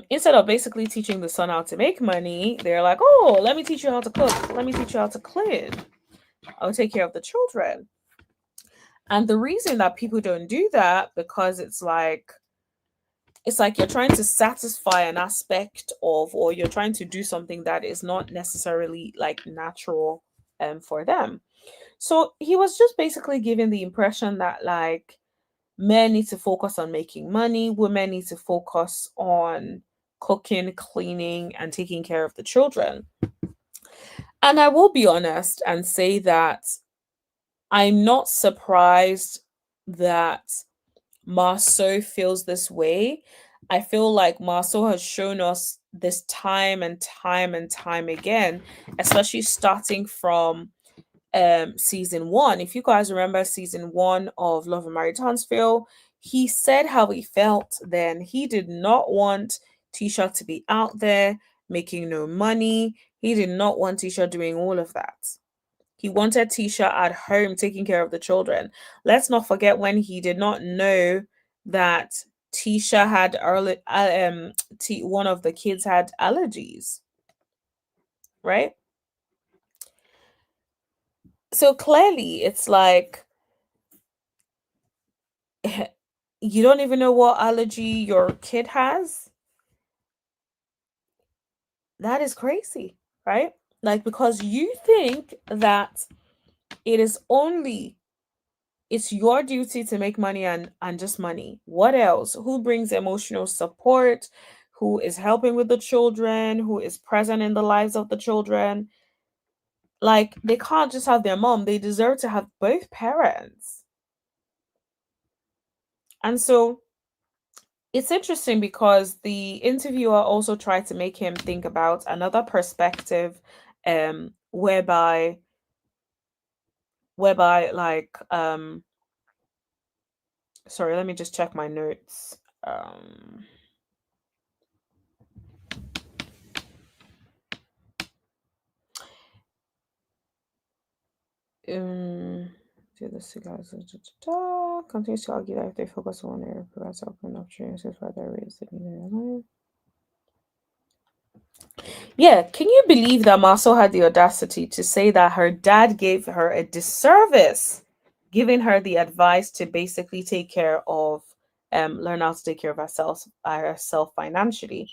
Instead of basically teaching the son how to make money, they're like, oh, let me teach you how to cook, let me teach you how to clean, I'll take care of the children. And the reason that people don't do that, because it's like you're trying to satisfy an aspect of, or you're trying to do something that is not necessarily like natural for them. So he was just basically giving the impression that, like, men need to focus on making money, women need to focus on cooking, cleaning, and taking care of the children. And I will be honest and say that I'm not surprised that Marceau feels this way. I feel like Marceau has shown us this time and time and time again, especially starting from season one. If you guys remember season one of Love and Married Huntsville, he said how he felt then. He did not want Tisha to be out there making no money. He did not want Tisha doing all of that. He wanted Tisha at home taking care of the children. Let's not forget when he did not know that Tisha had one of the kids had allergies, right? So clearly it's like you don't even know what allergy your kid has. That is crazy, right? Like, because you think that it is only it's your duty to make money and just money. What else? Who brings emotional support? Who is helping with the children? Who is present in the lives of the children? Like, they can't just have their mom. They deserve to have both parents. And so it's interesting because the interviewer also tried to make him think about another perspective, whereby like sorry, let me just check my notes. Do the cigars. continues to argue that if they focus on one area, provides open opportunities for other areas that need their life. Yeah, can you believe that Marsau had the audacity to say that her dad gave her a disservice, giving her the advice to basically take care of, learn how to take care of herself financially.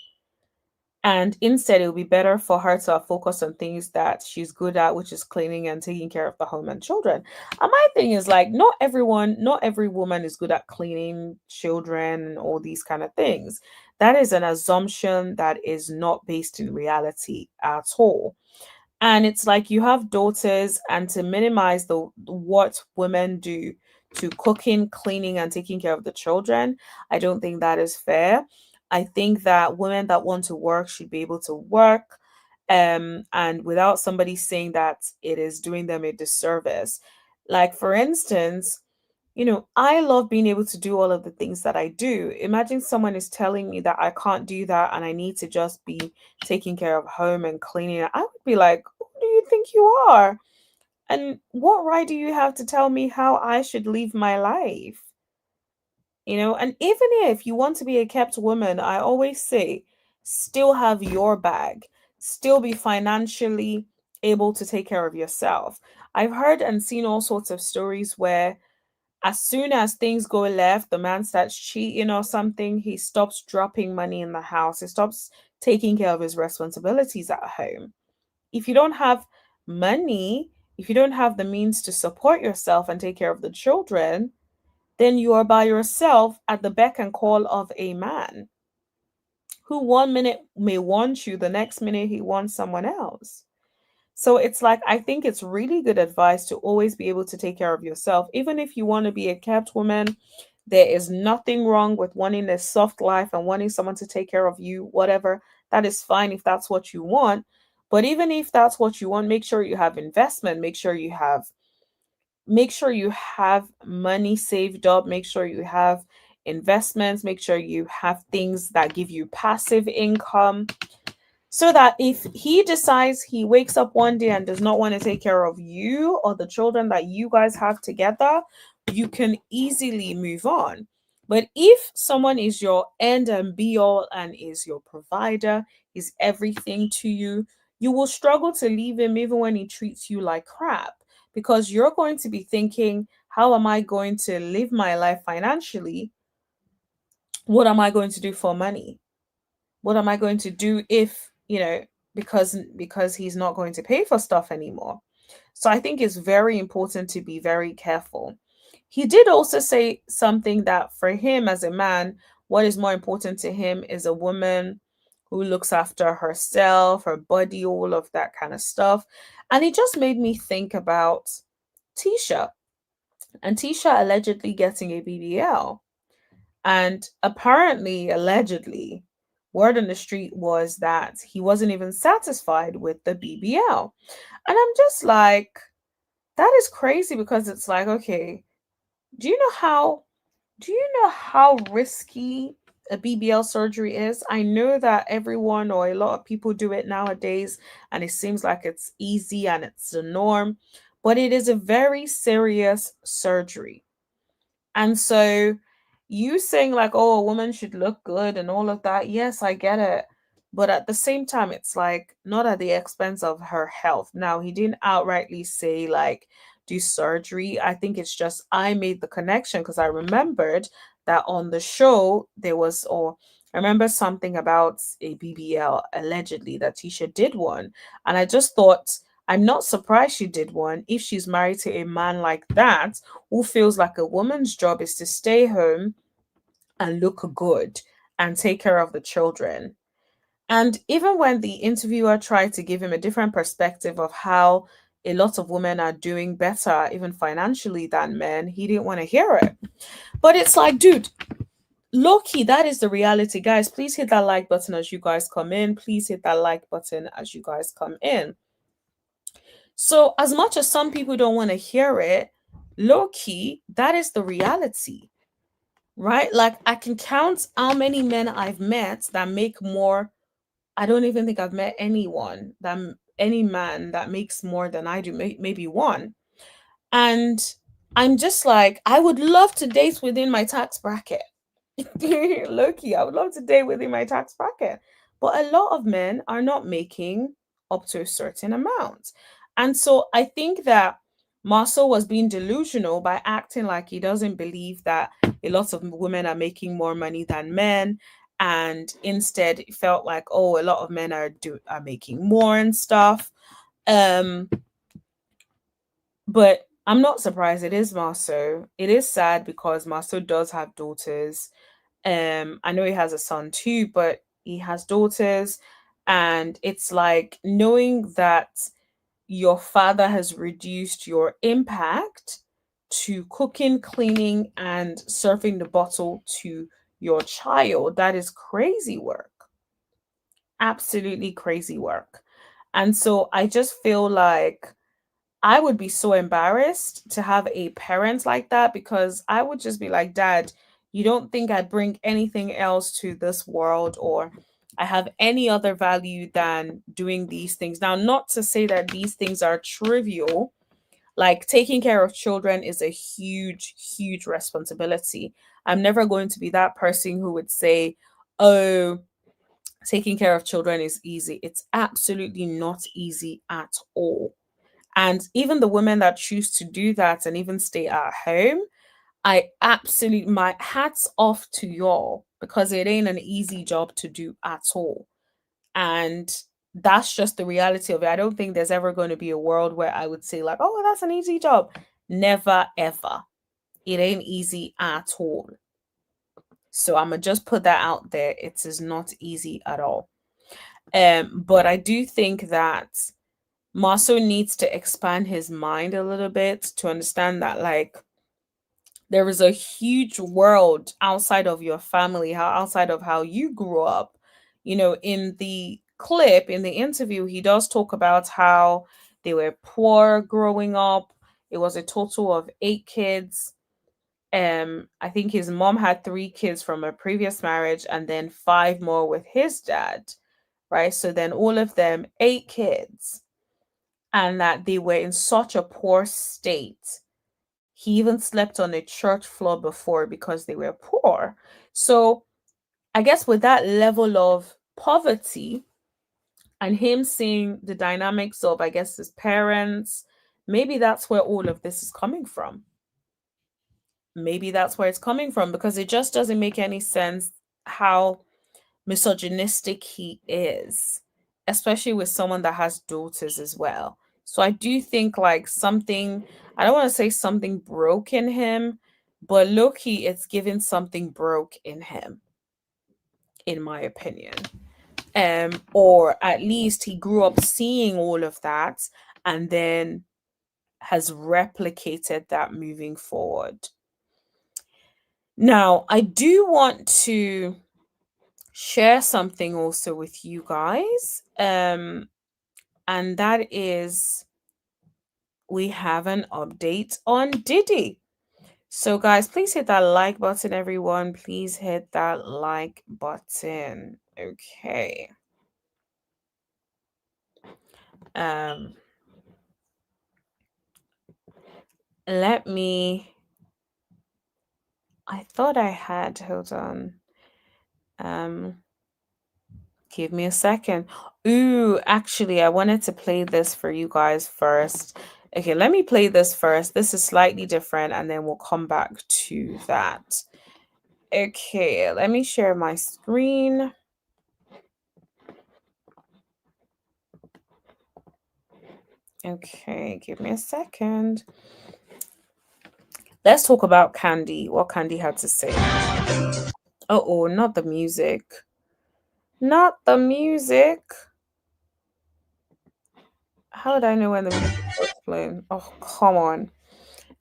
And instead, it would be better for her to focus on things that she's good at, which is cleaning and taking care of the home and children. And my thing is like, not every woman is good at cleaning, children, and all these kind of things. That is an assumption that is not based in reality at all. And it's like you have daughters, and to minimize the what women do to cooking, cleaning, and taking care of the children, I don't think that is fair. I think that women that want to work should be able to work, and without somebody saying that it is doing them a disservice. Like, for instance, I love being able to do all of the things that I do. Imagine someone is telling me that I can't do that and I need to just be taking care of home and cleaning. I would be like, who do you think you are? And what right do you have to tell me how I should live my life? And even if you want to be a kept woman, I always say, still have your bag, still be financially able to take care of yourself. I've heard and seen all sorts of stories where as soon as things go left, the man starts cheating or something, he stops dropping money in the house, he stops taking care of his responsibilities at home. If you don't have money, if you don't have the means to support yourself and take care of the children, then you are by yourself at the beck and call of a man who one minute may want you, the next minute he wants someone else. So it's like, I think it's really good advice to always be able to take care of yourself. Even if you want to be a kept woman, there is nothing wrong with wanting a soft life and wanting someone to take care of you, whatever. That is fine if that's what you want. But even if that's what you want, make sure you have investment, make sure you have money saved up, make sure you have investments, make sure you have things that give you passive income, so that if he decides he wakes up one day and does not want to take care of you or the children that you guys have together, you can easily move on. But if someone is your end and be all and is your provider, is everything to you, you will struggle to leave him even when he treats you like crap, because you're going to be thinking, how am I going to live my life financially? What am I going to do for money? What am I going to do if, because he's not going to pay for stuff anymore? So I think it's very important to be very careful. He did also say something that for him as a man, what is more important to him is a woman who looks after herself, her body, all of that kind of stuff. And it just made me think about Tisha, and Tisha allegedly getting a BBL. And apparently, allegedly, word on the street was that he wasn't even satisfied with the BBL. And I'm just like, that is crazy, because it's like, okay, do you know how do you know how risky a BBL surgery is? I know that everyone or a lot of people do it nowadays and it seems like it's easy and it's the norm, but it is a very serious surgery. And so you saying like, oh, a woman should look good and all of that, yes, I get it. But at the same time, it's like not at the expense of her health. Now, he didn't outrightly say like do surgery. I think it's just I made the connection because I remembered that on the show there was, or I remember something about a BBL allegedly that Tisha did one. And I just thought, I'm not surprised she did one if she's married to a man like that who feels like a woman's job is to stay home and look good and take care of the children. And even when the interviewer tried to give him a different perspective of how a lot of women are doing better, even financially, than men, he didn't want to hear it. But it's like, dude, low key, that is the reality. Guys, please hit that like button as you guys come in. Please hit that like button as you guys come in. So, as much as some people don't want to hear it, low key, that is the reality, right? Like, I can count how many men I've met that make more. I don't even think I've met anyone any man that makes more than I do, maybe one. And I'm just like, I would love to date within my tax bracket. Loki, I would love to date within my tax bracket. But a lot of men are not making up to a certain amount. And so I think that Marsau was being delusional by acting like he doesn't believe that a lot of women are making more money than men. And instead it felt like, oh, a lot of men are making more and stuff. Um, but I'm not surprised. It is Marsau. It is sad because Marsau does have daughters. I know he has a son too, but he has daughters, and it's like knowing that your father has reduced your impact to cooking, cleaning, and serving the bottle to your child. That is crazy work. Absolutely crazy work. And so I just feel like I would be so embarrassed to have a parent like that, because I would just be like, Dad, you don't think I bring anything else to this world, or I have any other value than doing these things? Now, not to say that these things are trivial. Like, taking care of children is a huge, huge responsibility. I'm never going to be that person who would say, oh, taking care of children is easy. It's absolutely not easy at all. And even the women that choose to do that and even stay at home, I absolutely, my hats off to y'all, because it ain't an easy job to do at all. And that's just the reality of it. I don't think there's ever going to be a world where I would say, like, oh, that's an easy job. Never, ever. It ain't easy at all. So I'm gonna just put that out there. It is not easy at all. But I do think that Maso needs to expand his mind a little bit to understand that, like, there is a huge world outside of your family, how outside of how you grew up. You know, in the clip, in the interview, he does talk about how they were poor growing up. It was a total of 8 kids. I think his mom had 3 kids from a previous marriage and then 5 more with his dad, right? So then all of them 8 kids, and that they were in such a poor state. He even slept on a church floor before because they were poor. So I guess with that level of poverty and him seeing the dynamics of, I guess, his parents, maybe that's where all of this is coming from. Maybe that's where it's coming from, because it just doesn't make any sense how misogynistic he is, especially with someone that has daughters as well. So I do think like something, I don't want to say something broke in him, but low-key it's given something broke in him, in my opinion. Or at least he grew up seeing all of that and then has replicated that moving forward. Now, I do want to share something also with you guys. And that is, we have an update on Diddy. So guys, please hit that like button, everyone. Please hit that like button. Okay. Um let me, I thought I had, hold on. Um Give me a second. Ooh, actually, I wanted to play this for you guys first. Okay, let me play this first. This is slightly different, and then we'll come back to that. Okay, let me share my screen. Okay, give me a second. Let's talk about Candy, what Candy had to say. Oh, not the music. Not the music. How did I know when the music was playing? Oh, come on.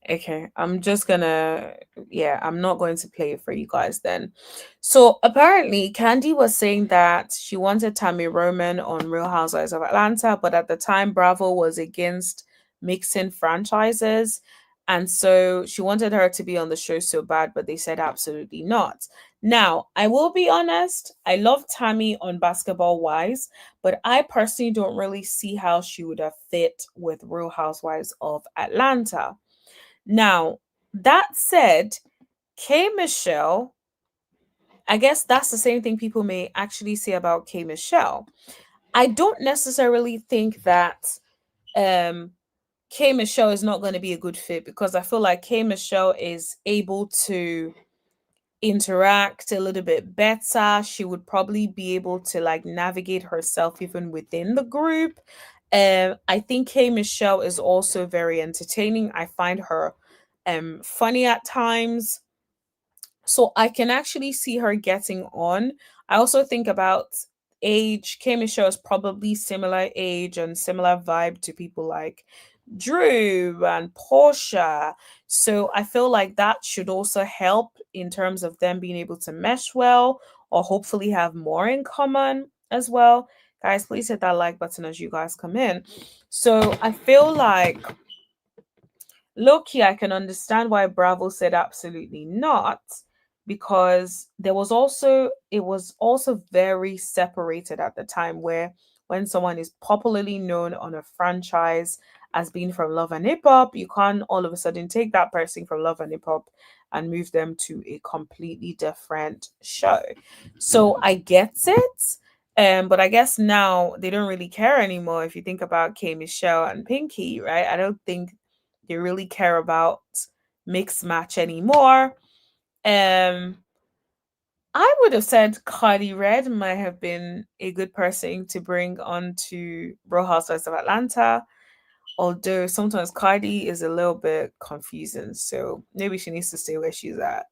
Okay, I'm just gonna, yeah, I'm not going to play it for you guys then. So apparently, Candy was saying that she wanted Tammy Roman on Real Housewives of Atlanta, but at the time, Bravo was against mixing franchises. And so she wanted her to be on the show so bad, but they said absolutely not. Now, I will be honest, I love Tammy on Basketball Wives, but I personally don't really see how she would have fit with Real Housewives of Atlanta. Now, that said, K Michelle, I guess that's the same thing people may actually say about K Michelle. I don't necessarily think that um K Michelle is not going to be a good fit, because I feel like K Michelle is able to interact a little bit better. She would probably be able to like navigate herself even within the group. I think K Michelle is also very entertaining. I find her funny at times. So I can actually see her getting on. I also think about age. K Michelle is probably similar age and similar vibe to people like Drew and Portia. So I feel like that should also help in terms of them being able to mesh well, or hopefully have more in common as well. Guys, please hit that like button as you guys come in. So I feel like low key, I can understand why Bravo said absolutely not, because it was also very separated at the time, where when someone is popularly known on a franchise as being from Love and Hip Hop, you can't all of a sudden take that person from Love and Hip Hop and move them to a completely different show. So I get it. But I guess now they don't really care anymore. If you think about K Michelle and Pinky, right? I don't think they really care about mixed match anymore. Um, I would have said Cardi Red might have been a good person to bring on to Real Housewives of Atlanta. Although sometimes Cardi is a little bit confusing, so maybe she needs to stay where she's at.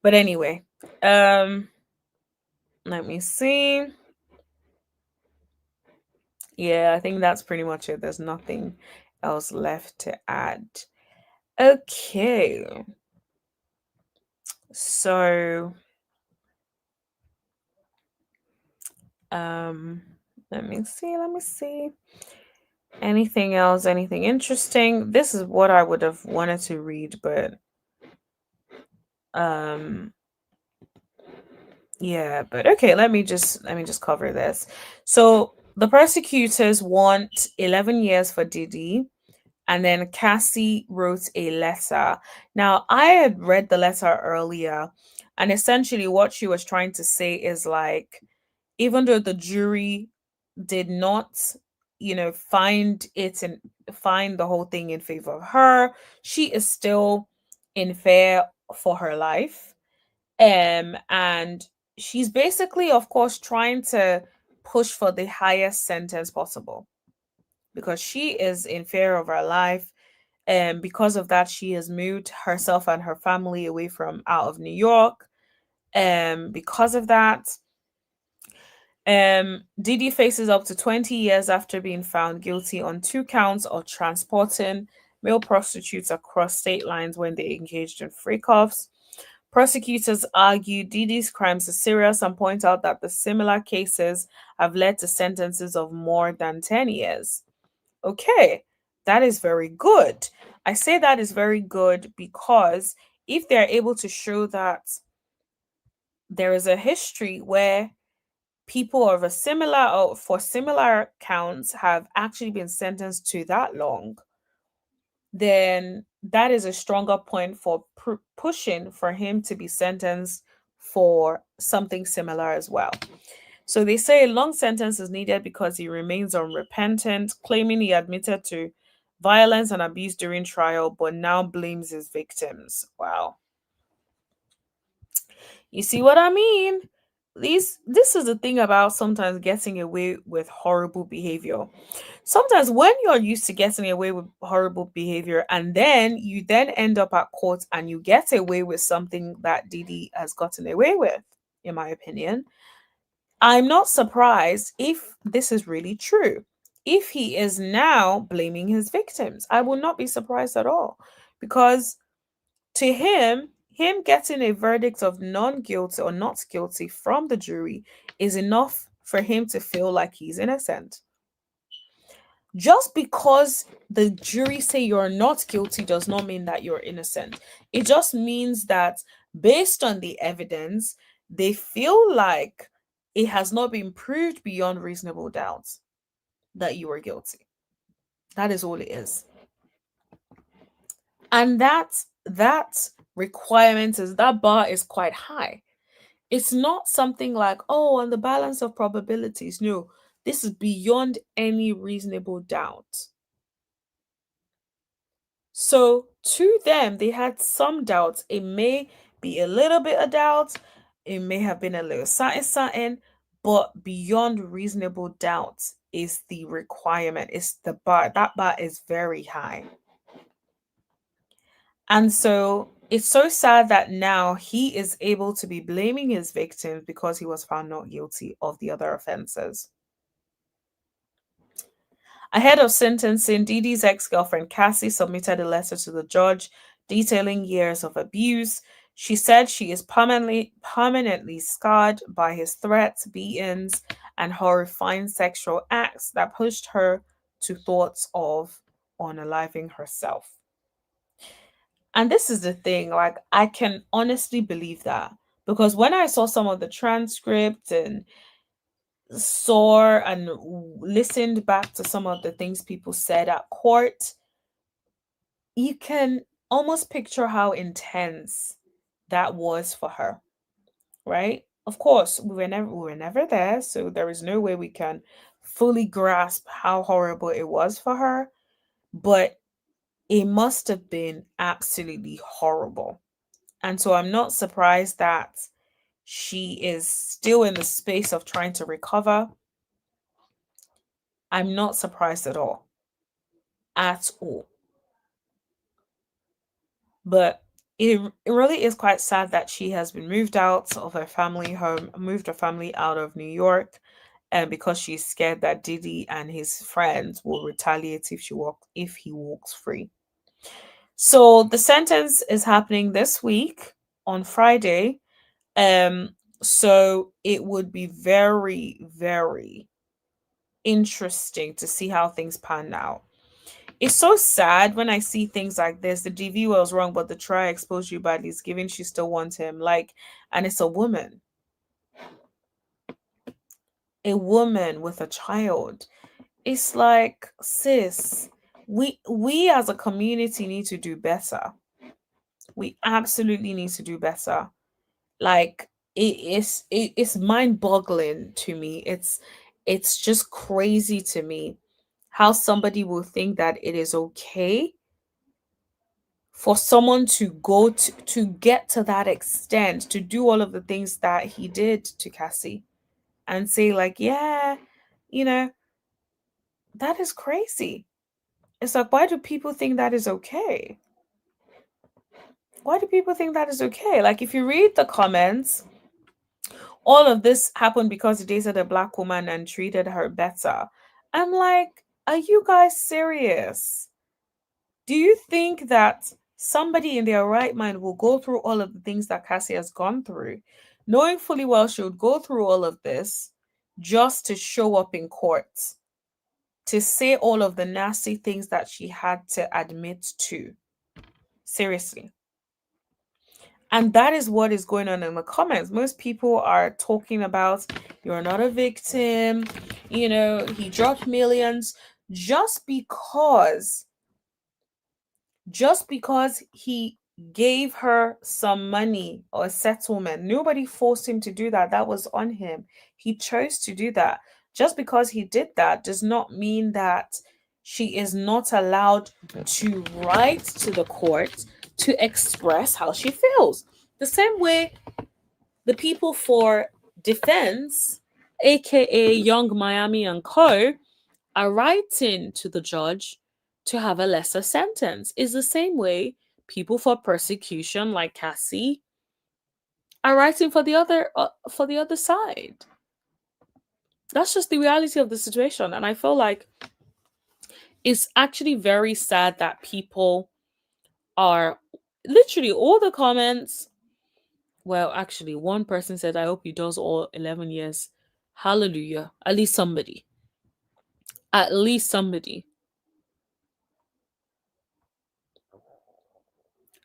But anyway, um, let me see. Yeah, I think that's pretty much it. There's nothing else left to add. Okay. So, um, let me see. Anything else? Anything interesting? This is what I would have wanted to read, but um yeah, but okay, let me just cover this. So the prosecutors want 11 years for Diddy, and then Cassie wrote a letter. Now, I had read the letter earlier, and essentially what she was trying to say is like, even though the jury did not, find the whole thing in favor of her, she is still in fear for her life. And she's basically, of course, trying to push for the highest sentence possible, because she is in fear of her life. And because of that, she has moved herself and her family away from out of New York. Because of that, Didi faces up to 20 years after being found guilty on 2 counts of transporting male prostitutes across state lines when they engaged in freak-offs. Prosecutors argue Didi's crimes are serious and point out that the similar cases have led to sentences of more than 10 years. Okay, that is very good. I say that is very good because if they're able to show that there is a history where people of a similar or for similar counts have actually been sentenced to that long, then that is a stronger point for pushing for him to be sentenced for something similar as well. So they say a long sentence is needed because he remains unrepentant, claiming he admitted to violence and abuse during trial, but now blames his victims. Wow. You see what I mean? This is the thing about sometimes getting away with horrible behavior. Sometimes when you're used to getting away with horrible behavior, and then you then end up at court and you get away with something that Didi has gotten away with, in my opinion, I'm not surprised if this is really true. If he is now blaming his victims, I will not be surprised at all, because to him getting a verdict of non guilty or not guilty from the jury is enough for him to feel like he's innocent. Just because the jury say you're not guilty does not mean that you're innocent. It just means that based on the evidence, they feel like it has not been proved beyond reasonable doubt that you are guilty. That is all it is. And that requirement is, that bar is quite high. It's not something like, oh, on the balance of probabilities. No, this is beyond any reasonable doubt. So to them, they had some doubts. It may be a little bit of doubt. It may have been a little something, but beyond reasonable doubt is the requirement. It's the bar. That bar is very high. And so it's so sad that now he is able to be blaming his victims because he was found not guilty of the other offenses. Ahead of sentencing, Diddy's ex-girlfriend Cassie submitted a letter to the judge detailing years of abuse. She said she is permanently scarred by his threats, beatings, and horrifying sexual acts that pushed her to thoughts of unaliving herself. And this is the thing, like, I can honestly believe that because when I saw some of the transcripts and saw and listened back to some of the things people said at court, you can almost picture how intense that was for her, right? Of course, we were never there, so there is no way we can fully grasp how horrible it was for her, but it must have been absolutely horrible. And so I'm not surprised that she is still in the space of trying to recover. I'm not surprised at all. At all. But it really is quite sad that she has been moved out of her family home, moved her family out of New York, and because she's scared that Diddy and his friends will retaliate if he walks free. So the sentence is happening this week on Friday. Um, so it would be very, very interesting to see how things pan out. It's so sad when I see things like this. The DV was wrong, but the trial exposed you badly. It's given she still wants him. Like, and it's a woman with a child. It's like, sis, we as a community need to do better. We absolutely need to do better. Like it's mind-boggling to me. It's just crazy to me how somebody will think that it is okay for someone to go to get to that extent, to do all of the things that he did to Cassie, and say like, yeah, you know, that is crazy. It's like, why do people think that is okay? Why do people think that is okay? Like, if you read the comments, all of this happened because he dated a black woman and treated her better. I'm like, are you guys serious? Do you think that somebody in their right mind will go through all of the things that Cassie has gone through, knowing fully well she would go through all of this just to show up in court, to say all of the nasty things that she had to admit to? Seriously. And that is what is going on in the comments. Most people are talking about, you're not a victim, he dropped millions just because he gave her some money or a settlement. Nobody forced him to do that. That was on him. He chose to do that. Just because he did that does not mean that she is not allowed to write to the court to express how she feels. The same way the people for defense, aka Young Miami and Co., are writing to the judge to have a lesser sentence, is the same way people for persecution like Cassie are writing for the other side. That's just the reality of the situation, and I feel like it's actually very sad that people are literally all the comments. Well, actually, one person said, I hope he does all 11 years. Hallelujah. At least somebody. At least somebody.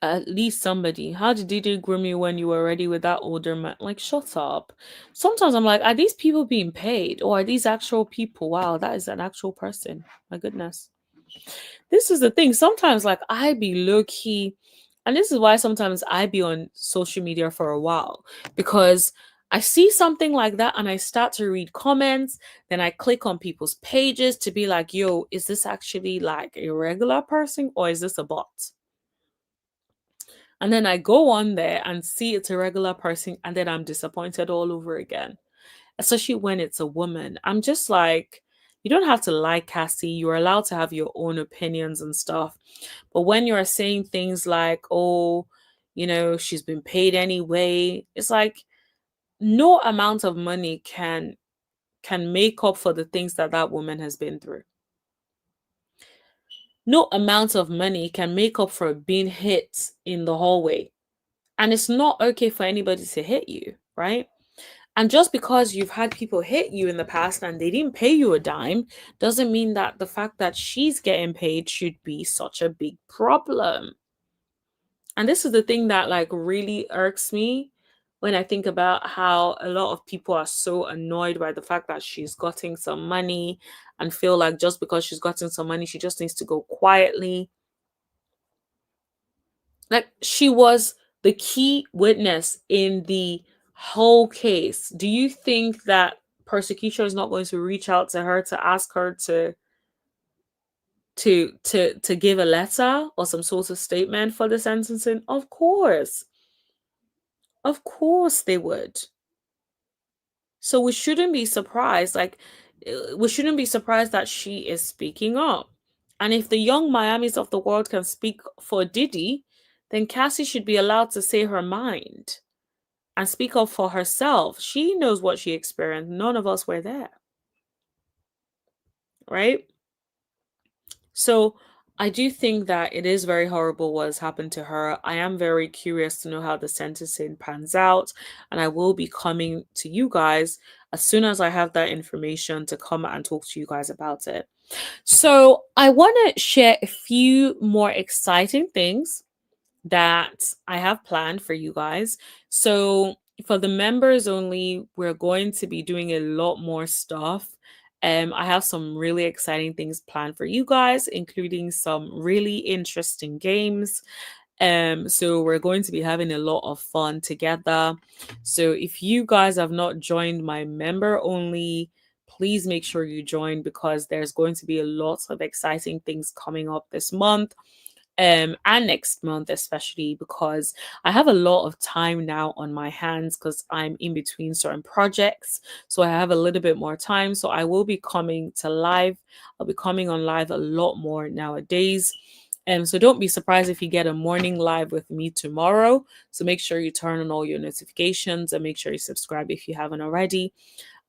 At least somebody. How did Diddy groom you when you were already with that older man? Like, shut up. Sometimes I'm like, are these people being paid? Or are these actual people? Wow, that is an actual person. My goodness. This is the thing. Sometimes, like, I be low key, and this is why sometimes I be on social media for a while, because I see something like that and I start to read comments. Then I click on people's pages to be like, yo, is this actually like a regular person or is this a bot? And then I go on there and see it's a regular person, and then I'm disappointed all over again, especially when it's a woman. I'm just like, you don't have to like Cassie. You're allowed to have your own opinions and stuff. But when you're saying things like, oh, she's been paid anyway, it's like no amount of money can make up for the things that that woman has been through. No amount of money can make up for being hit in the hallway. And it's not okay for anybody to hit you, right? And just because you've had people hit you in the past and they didn't pay you a dime doesn't mean that the fact that she's getting paid should be such a big problem. And this is the thing that like really irks me when I think about how a lot of people are so annoyed by the fact that she's gotten some money and feel like just because she's gotten some money, she just needs to go quietly. Like, she was the key witness in the whole case. Do you think that prosecution is not going to reach out to her to ask her to give a letter or some sort of statement for the sentencing? Of course. Of course they would. So we shouldn't be surprised. Like, we shouldn't be surprised that she is speaking up. And if the young Miamis of the world can speak for Diddy, then Cassie should be allowed to say her mind and speak up for herself. She knows what she experienced. None of us were there. Right? So I do think that it is very horrible what has happened to her. I am very curious to know how the sentencing pans out, and I will be coming to you guys as soon as I have that information to come and talk to you guys about it. So I want to share a few more exciting things that I have planned for you guys. So for the members only, we're going to be doing a lot more stuff. I have some really exciting things planned for you guys, including some really interesting games. So we're going to be having a lot of fun together. So if you guys have not joined my member only, please make sure you join, because there's going to be a lot of exciting things coming up this month. And next month, especially because I have a lot of time now on my hands because I'm in between certain projects. So I have a little bit more time. So I will be coming to live. I'll be coming on live a lot more nowadays. So don't be surprised if you get a morning live with me tomorrow. So make sure you turn on all your notifications and make sure you subscribe if you haven't already.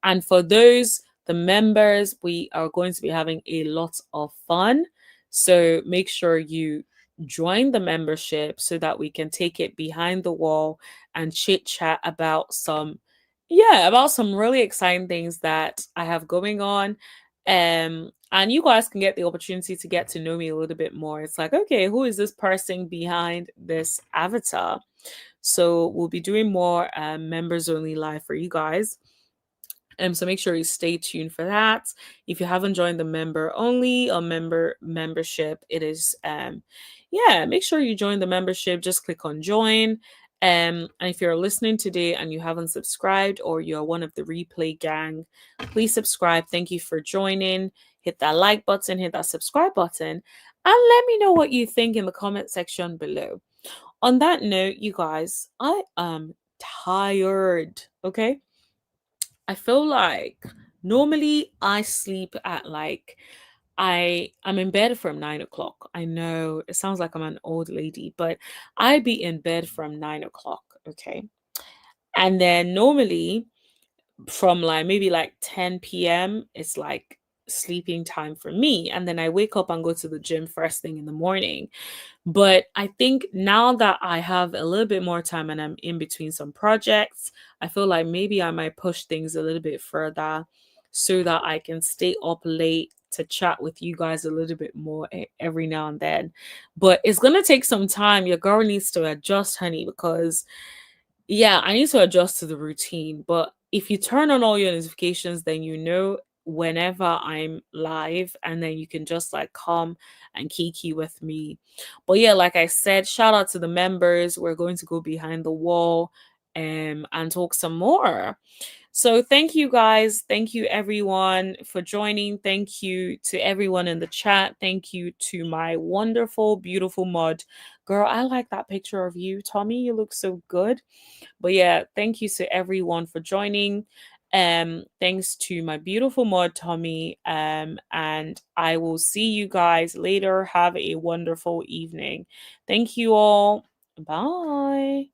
And for those, the members, we are going to be having a lot of fun. So make sure you join the membership so that we can take it behind the wall and chit chat about about some really exciting things that I have going on. And you guys can get the opportunity to get to know me a little bit more. It's like, okay, who is this person behind this avatar? So we'll be doing more members only live for you guys. So make sure you stay tuned for that. If you haven't joined the member only or membership, it is make sure you join the membership. Just click on join. And if you're listening today and you haven't subscribed, or you're one of the replay gang, please subscribe. Thank you for joining. Hit that like button, hit that subscribe button, and let me know what you think in the comment section below. On that note, you guys, I am tired. Okay. I feel like normally I sleep at I'm in bed from 9 o'clock. I know it sounds like I'm an old lady, but I be in bed from 9 o'clock. Okay. And then normally from like maybe like 10 p.m., it's like sleeping time for me. And then I wake up and go to the gym first thing in the morning. But I think now that I have a little bit more time and I'm in between some projects, I feel like maybe I might push things a little bit further so that I can stay up late to chat with you guys a little bit more every now and then. But it's going to take some time. Your girl needs to adjust, honey, because I need to adjust to the routine. But if you turn on all your notifications, then whenever I'm live, and then you can just like come and kiki with me. But yeah, like I said, shout out to the members. We're going to go behind the wall and talk some more. So thank you guys. Thank you everyone for joining. Thank you to everyone in the chat. Thank you to my wonderful, beautiful mod. Girl, I like that picture of you. Tommy, you look so good. But yeah, thank you to everyone for joining. Thanks to my beautiful mod Tommy. And I will see you guys later. Have a wonderful evening. Thank you all. Bye.